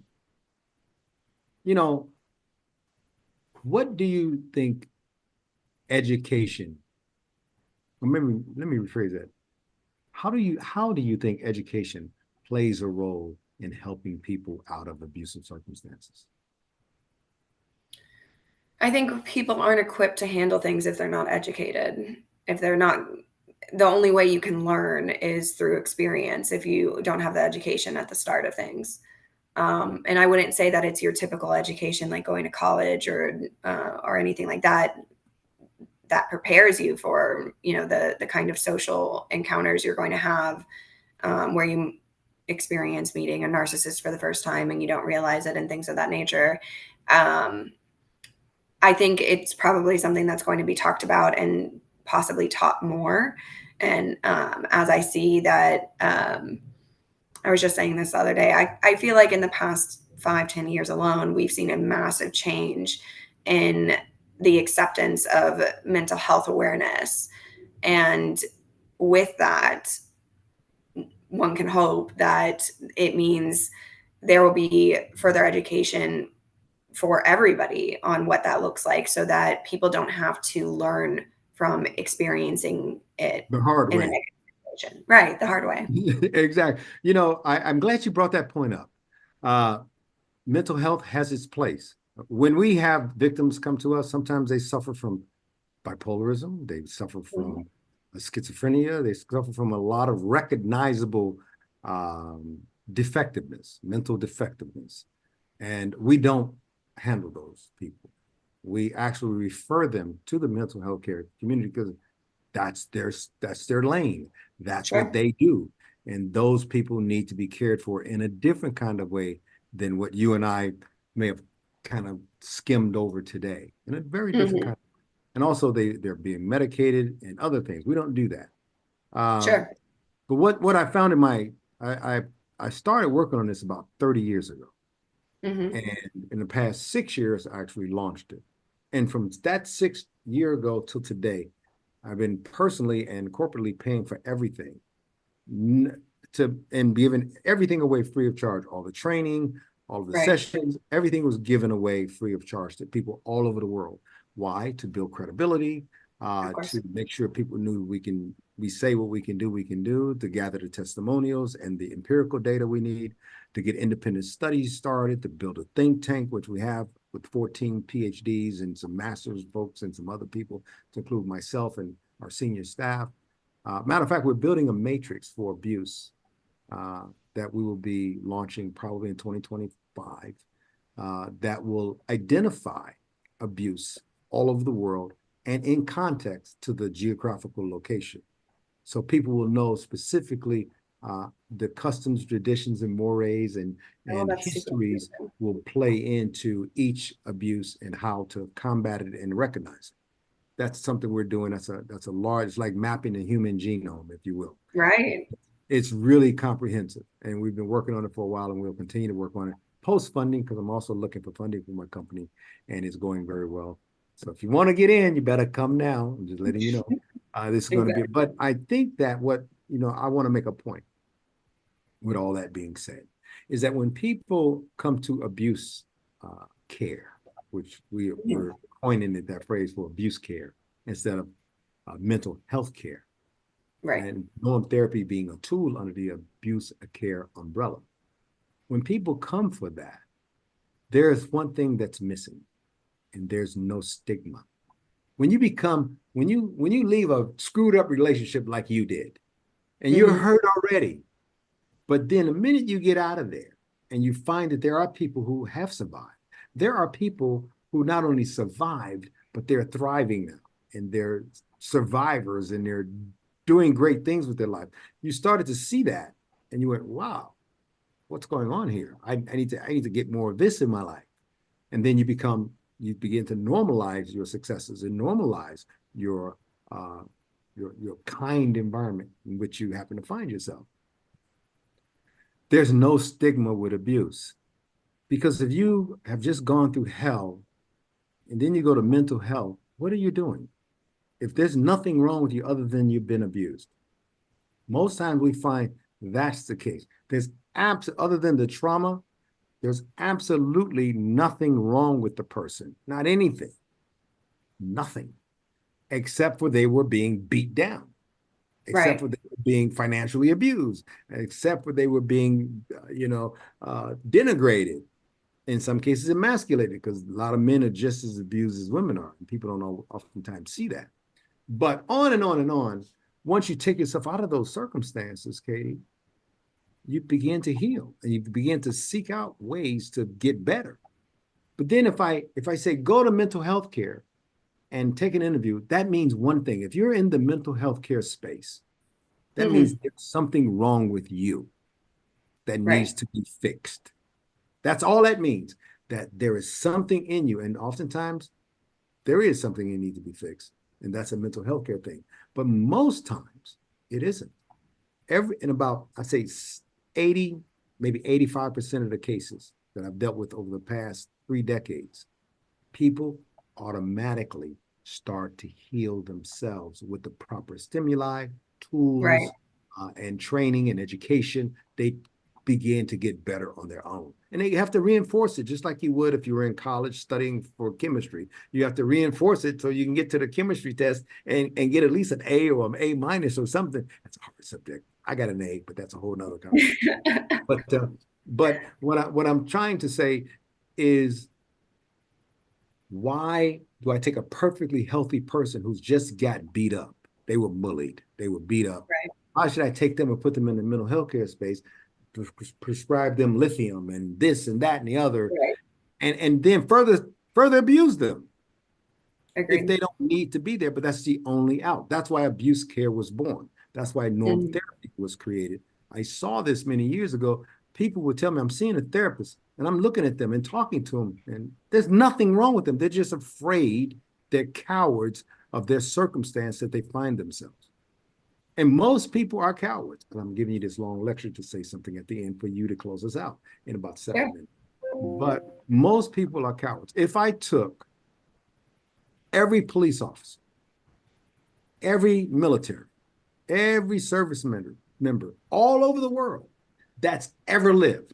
you know, what do you think education, or maybe let me rephrase that. How do you think education plays a role in helping people out of abusive circumstances? I think people aren't equipped to handle things if they're not educated. If they're not, the only way you can learn is through experience if you don't have the education at the start of things. And I wouldn't say that it's your typical education, like going to college or anything like that, that prepares you for, you know, the kind of social encounters you're going to have, where you experience meeting a narcissist for the first time and you don't realize it and things of that nature. Um, I think it's probably something that's going to be talked about and possibly taught more. And as I see that, I was just saying this the other day, I feel like in the past 5, 10 years alone, we've seen a massive change in the acceptance of mental health awareness. And with that, one can hope that it means there will be further education for everybody on what that looks like so that people don't have to learn from experiencing it The hard in a way. negative situation. Right, the hard way. Exactly. I'm glad you brought that point up. Uh, Mental health has its place. When we have victims come to us, sometimes they suffer from bipolarism, they suffer Mhm. from schizophrenia, they suffer from a lot of recognizable um, defectiveness, mental defectiveness. And we don't handle those people. We actually refer them to the mental health care community because that's their lane. That's what Sure. they do. And those people need to be cared for in a different kind of way than what you and I may have kind of skimmed over today, in a very different Mhm. kind. And also they're being medicated and other things. We don't do that. Um, Sure. but what I found in my I started working on this about 30 years ago. Mhm. And in the past 6 years, I actually launched it. And from that 6 year ago till today, I've been personally and corporately paying for everything to and giving everything away free of charge. All the training, all of the Right. sessions, everything was given away free of charge to people all over the world. Why? To build credibility, Of course. to make sure people knew we say what we can do, to gather the testimonials and the empirical data we need, to get independent studies started, to build a think tank, which we have with 14 PhDs and some master's folks and some other people, to include myself and our senior staff. Matter of fact, we're building a matrix for abuse uh, that we will be launching probably in 2025 that will identify abuse all over the world and in context to the geographical location. So people will know specifically the customs, traditions, and mores Oh, and that's super histories interesting. will play into each abuse and how to combat it and recognize it. That's something we're doing. That's a large, it's like mapping the human genome, if you will. Right. It's really comprehensive, and we've been working on it for a while, and we'll continue to work on it post funding because I'm also looking for funding for my company, and it's going very well. So if you want to get in, you better come now. I'm just letting you know. This is going to be, Exactly. but I think that I want to make a point with all that being said, is that when people come to abuse care, which we're Mhm. coining it that phrase for abuse care instead of mental health care, Right. and norm therapy being a tool under the abuse care umbrella. When people come for that, there's one thing that's missing, and there's no stigma. When you leave a screwed up relationship like you did, and you're Mhm. hurt already, but then the minute you get out of there and you find that there are people who have survived, there are people who not only survived, but they're thriving now and they're survivors and they're doing great things with their life. You started to see that and you went, wow, what's going on here? I need to get more of this in my life. And then you begin to normalize your successes and normalize your uh, your kind environment in which you happen to find yourself. there's no stigma with abuse. Because if you have just gone through hell and then you go to mental health, what are you doing? If there's nothing wrong with you other than you've been abused, most times we find that's the case. There's other than the trauma, there's absolutely nothing wrong with the person, not anything, nothing, except for they were being beat down, except Right. for they were being financially abused, except for they were being, denigrated, in some cases emasculated, because a lot of men are just as abused as women are, and people don't oftentimes see that. But on and on and on, once you take yourself out of those circumstances, Caiti, you begin to heal and you begin to seek out ways to get better. But then if I say go to mental health care and take an interview, that means one thing. If you're in the mental health care space, that means Mm-hmm. there's something wrong with you that needs Right. to be fixed. That's all that means, that there is something in you. And oftentimes there is something that needs to be fixed. And that's a mental health care thing. But most times it isn't. In about, I say 80, maybe 85% of the cases that I've dealt with over the past 3 decades, people automatically start to heal themselves with the proper stimuli, Right. tools, and training and education. They begin to get better on their own. And they have to reinforce it just like you would if you were in college studying for chemistry. You have to reinforce it so you can get to the chemistry test and get at least an A or an A minus or something. That's a hard subject. I got an A, but that's a whole nother conversation. But what I'm trying to say is, why do I take a perfectly healthy person who's just got beat up? They were bullied. They were beat up. Right. Why should I take them and put them in the mental health care space, prescribe them lithium and this and that and the other, Right. and then further abuse them if Agreed. they don't need to be there? But that's the only out. That's why abuse care was born. That's why norm Mm. therapy was created. I saw this many years ago. People would tell me, I'm seeing a therapist, and I'm looking at them and talking to them, and there's nothing wrong with them. They're just afraid. They're cowards of their circumstance that they find themselves. And most people are cowards. And I'm giving you this long lecture to say something at the end for you to close us out in about Yeah. 7 minutes. But most people are cowards. If I took every police officer, every military, every service member all over the world that's ever lived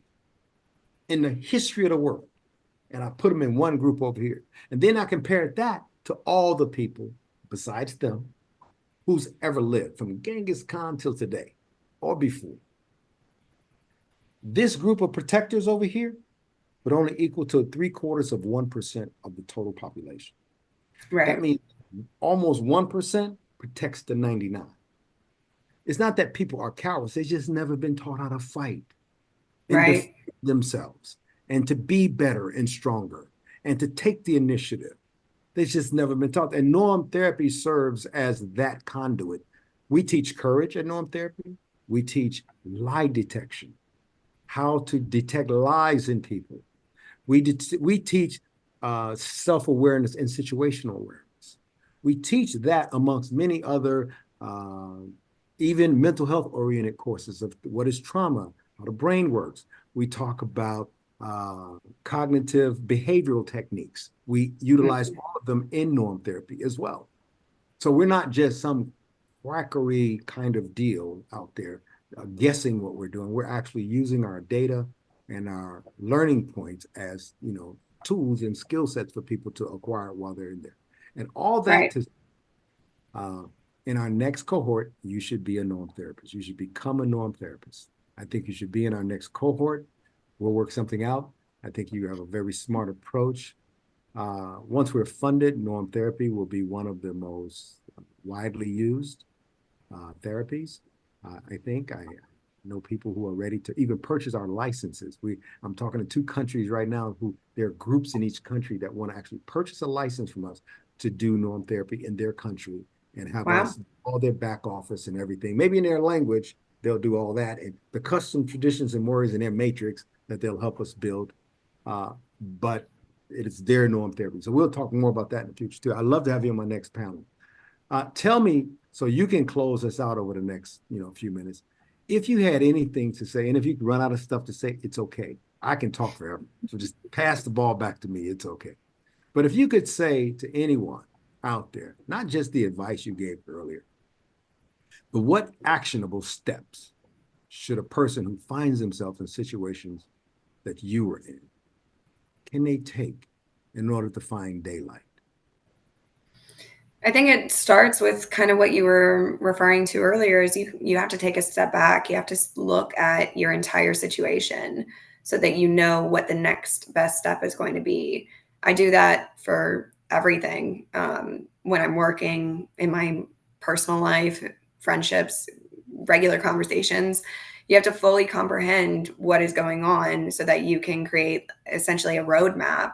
in the history of the world, and I put them in one group over here, and then I compared that to all the people besides them who's ever lived from Genghis Khan till today or before. This group of protectors over here would only equal to 0.75% of the total population. That Right. means almost 1% protects the 99. It's not that people are cowards. They've just never been taught how to fight and defend Right. themselves and to be better and stronger and to take the initiative. They've just never been taught. And norm therapy serves as that conduit. We teach courage at norm therapy. We teach lie detection, how to detect lies in people. We teach self-awareness and situational awareness. We teach that amongst many other, even mental health oriented courses of what is trauma, how the brain works. We talk about cognitive behavioral techniques. We utilize Mm. all of them in norm therapy as well. So we're not just some quackery kind of deal out there guessing what we're doing. We're actually using our data and our learning points as, tools and skill sets for people to acquire while they're in there. And all that Right. to uh, in our next cohort, you should be a norm therapist. You should become a norm therapist. I think you should be in our next cohort. We'll work something out. I think you have a very smart approach. Once we're funded, norm therapy will be one of the most widely used therapies. I think I know people who are ready to even purchase our licenses. I'm talking to 2 countries right now who there are groups in each country that want to actually purchase a license from us to do norm therapy in their country and have Wow. us all their back office and everything. Maybe in their language, they'll do all that and the custom traditions and words in their matrix that they'll help us build. But it is their norm therapy. So we'll talk more about that in the future too. I'd love to have you on my next panel. Tell me, so you can close us out over the next, few minutes. if you had anything to say, and if you run out of stuff to say, it's okay. I can talk forever. So just pass the ball back to me. It's okay. But if you could say to anyone out there, not just the advice you gave earlier, but what actionable steps should a person who finds themselves in situations that you were in, can they take in order to find daylight? I think it starts with kind of what you were referring to earlier is you have to take a step back. You have to look at your entire situation so that you know what the next best step is going to be. I do that for everything. When I'm working in my personal life, friendships, regular conversations, you have to fully comprehend what is going on so that you can create essentially a roadmap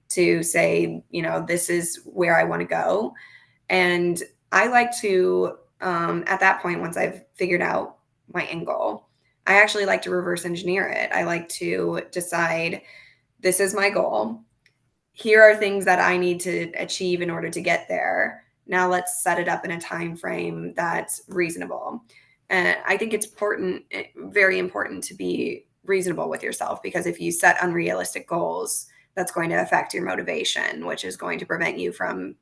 to say, this is where I want to go. And I like to, at that point, once I've figured out my end goal, I actually like to reverse engineer it. I like to decide this is my goal. Here are things that I need to achieve in order to get there. Now let's set it up in a time frame that's reasonable. And I think it's important, very important to be reasonable with yourself, because if you set unrealistic goals, that's going to affect your motivation, which is going to prevent you from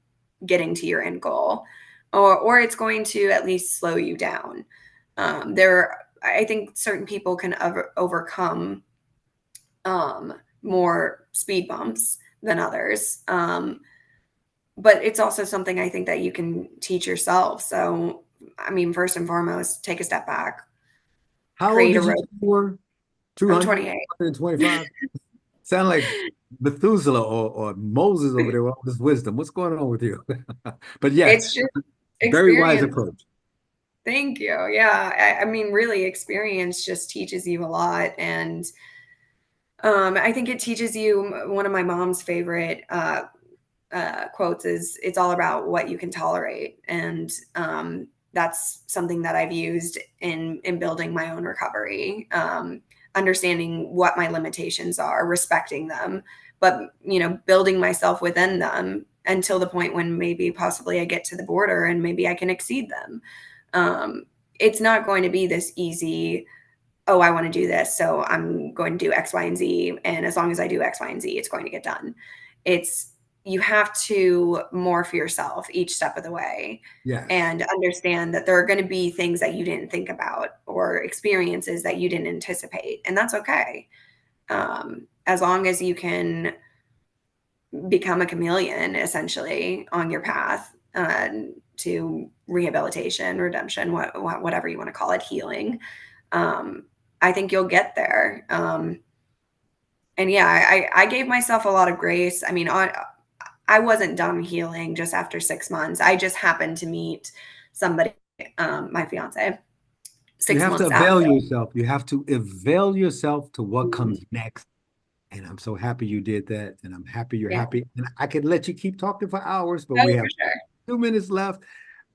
getting to your end goal, or it's going to at least slow you down. I think certain people can overcome more speed bumps than others. But it's also something I think that you can teach yourself. So, I mean, first and foremost, take a step back, How old create a did you road. say you were? I'm 200, 28. 125? Sound like Methuselah or Moses over there with all this wisdom. What's going on with you? But yes, It's just very wise experience. approach. Thank you. Yeah. I mean, really, experience just teaches you a lot. And I think it teaches you one of my mom's favorite quotes is it's all about what you can tolerate. And that's something that I've used in building my own recovery, understanding what my limitations are, respecting them, but building myself within them until the point when maybe possibly I get to the border and maybe I can exceed them. It's not going to be this easy, oh, I want to do this, so I'm going to do X, Y, and Z. And as long as I do X, Y, and Z, it's going to get done. It's You have to morph yourself each step of the way Yes. and understand that there are going to be things that you didn't think about or experiences that you didn't anticipate. And that's okay. As long as you can become a chameleon essentially on your path to rehabilitation, redemption, whatever you want to call it, healing. I think you'll get there. And yeah, I gave myself a lot of grace. I mean, I wasn't done healing just after 6 months. I just happened to meet somebody, my fiance, You six have to months avail after. yourself. You have to avail yourself to what Mhm. comes next. And I'm so happy you did that. And I'm happy you're Yeah, happy. And I could let you keep talking for hours, but no, we for have sure. 2 minutes left.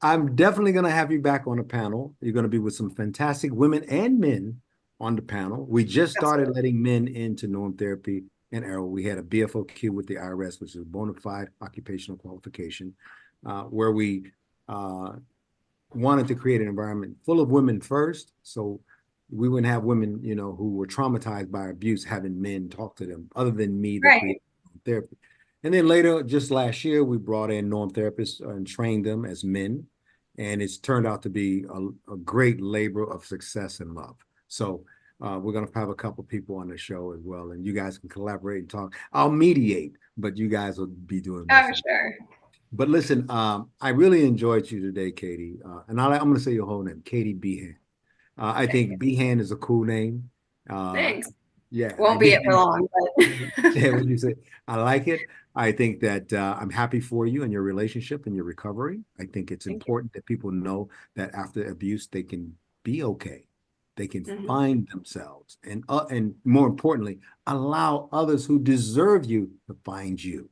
I'm definitely going to have you back on a panel. You're going to be with some fantastic women and men on the panel. We just started Absolutely. letting men into norm therapy and Arrow. We had a BFOQ with the IRS, which is a bona fide occupational qualification, where we wanted to create an environment full of women first. So we wouldn't have women, who were traumatized by abuse, having men talk to them, other than me that Right. created therapy. And then later, just last year, we brought in norm therapists and trained them as men. And it's turned out to be a great labor of success and love. So we're going to have a couple people on the show as well. And you guys can collaborate and talk. I'll mediate, but you guys will be doing most Oh, of it. sure. But listen, I really enjoyed you today, Caiti. And I'm going to say your whole name, Caiti Behan. I Thank you. think Behan is a cool name. Uh, Thanks. yeah, Won't be it for Behan. long, but Yeah, what you say? I like it. I think that I'm happy for you and your relationship and your recovery. I think it's thank you. important that people know that after abuse, they can be okay. They can Mhm. find themselves, and more importantly, allow others who deserve you to find you.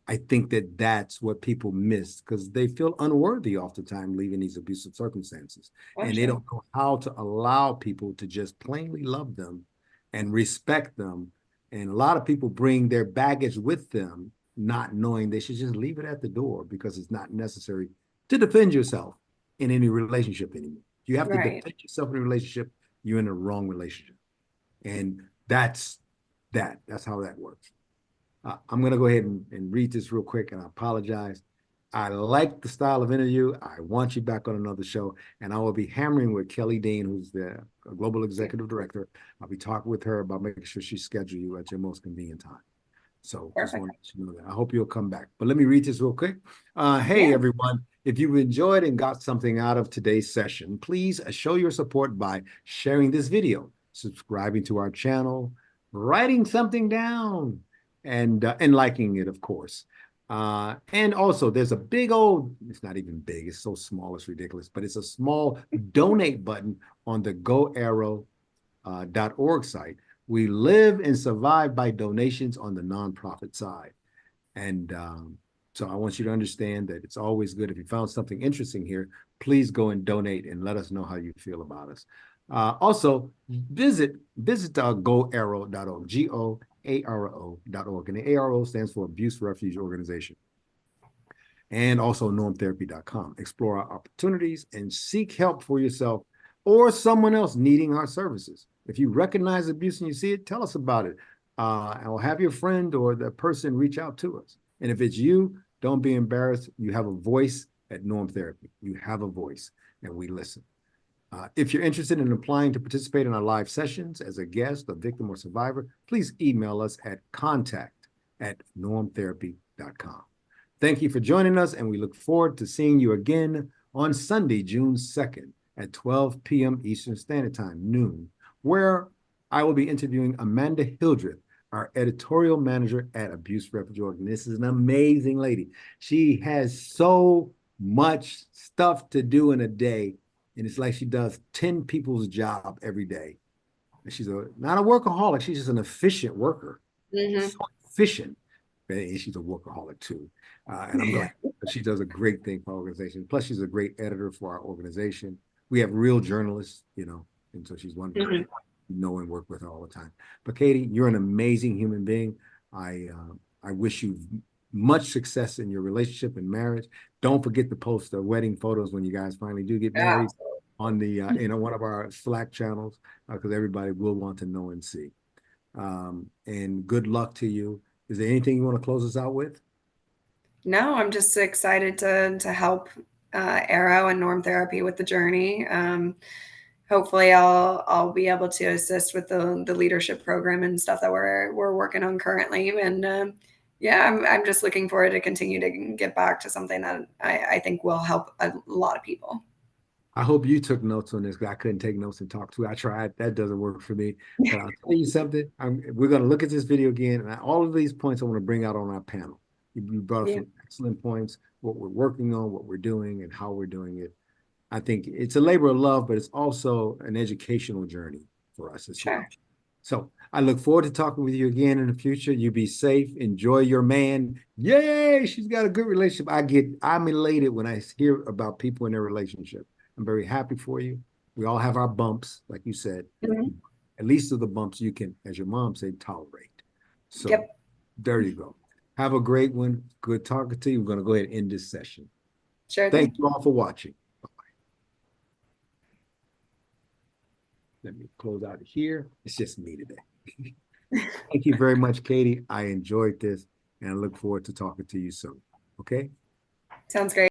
I think that that's what people miss because they feel unworthy oftentimes leaving these abusive circumstances. Oh, And they sure. don't know how to allow people to just plainly love them and respect them. And a lot of people bring their baggage with them, not knowing they should just leave it at the door because it's not necessary to defend yourself in any relationship anymore. You have to Right. defend yourself in a relationship, you're in the wrong relationship. And that's that. That's how that works. I'm going to go ahead and read this real quick, and I apologize. I like the style of interview. I want you back on another show, and I will be hammering with Kelly Dean, who's the global executive director. I'll be talking with her about making sure she schedules you at your most convenient time. So just Perfect. want to let you know that. I hope you'll come back. But let me read this real quick. Hey, Yeah. everyone. If you've enjoyed and got something out of today's session, please show your support by sharing this video, subscribing to our channel, writing something down, and liking it, of course. And also, there's a big old, it's not even big, it's so small, it's ridiculous, but it's a small donate button on the goarrow.org site. We live and survive by donations on the nonprofit side. And so I want you to understand that it's always good. If you found something interesting here, please go and donate and let us know how you feel about us. Also, visit goarrow.org, GOARO.org. And the ARO stands for Abuse Refuge Organization. And also normtherapy.com. Explore our opportunities and seek help for yourself or someone else needing our services. If you recognize abuse and you see it, tell us about it. Or have your friend or the person reach out to us. And if it's you, don't be embarrassed. You have a voice at Norm Therapy. You have a voice, and we listen. If you're interested in applying to participate in our live sessions as a guest, a victim, or survivor, please email us at contact@normtherapy.com. Thank you for joining us, and we look forward to seeing you again on Sunday, June 2nd at 12 p.m. Eastern Standard Time, noon, where I will be interviewing Amanda Hildreth, our editorial manager at Abuse Refuge Org. This is an amazing lady. She has so much stuff to do in a day, and it's like she does 10 people's job every day. And she's not a workaholic. She's just an efficient worker. So efficient. And she's a workaholic too. And I'm glad she does a great thing for our organization. Plus, she's a great editor for our organization. We have real journalists, and so she's one to know and work with her all the time. But Caiti, you're an amazing human being. I wish you much success in your relationship and marriage. Don't forget to post the wedding photos when you guys finally do get married on the one of our Slack channels, because everybody will want to know and see. And good luck to you. Is there anything you want to close us out with? No, I'm just excited to help Arrow and Norm Therapy with the journey. Hopefully, I'll be able to assist with the leadership program and stuff that we're working on currently. And yeah, I'm just looking forward to continue to get back to something that I think will help a lot of people. I hope you took notes on this, because I couldn't take notes and talk to it. I tried. That doesn't work for me. But I'll tell you something. We're going to look at this video again. And all of these points I want to bring out on our panel. You brought up some excellent points, what we're working on, what we're doing, and how we're doing it. I think it's a labor of love, but it's also an educational journey for us as well. So I look forward to talking with you again in the future. You be safe. Enjoy your man. Yay! She's got a good relationship. I'm elated when I hear about people in their relationship. I'm very happy for you. We all have our bumps, like you said. At least of the bumps you can, as your mom said, tolerate. So there you go. Have a great one. Good talking to you. We're going to go ahead and end this session. Sure. Thank you all for watching. Bye-bye. Let me close out here. It's just me today. Thank you very much, Caiti. I enjoyed this, and I look forward to talking to you soon. Okay? Sounds great.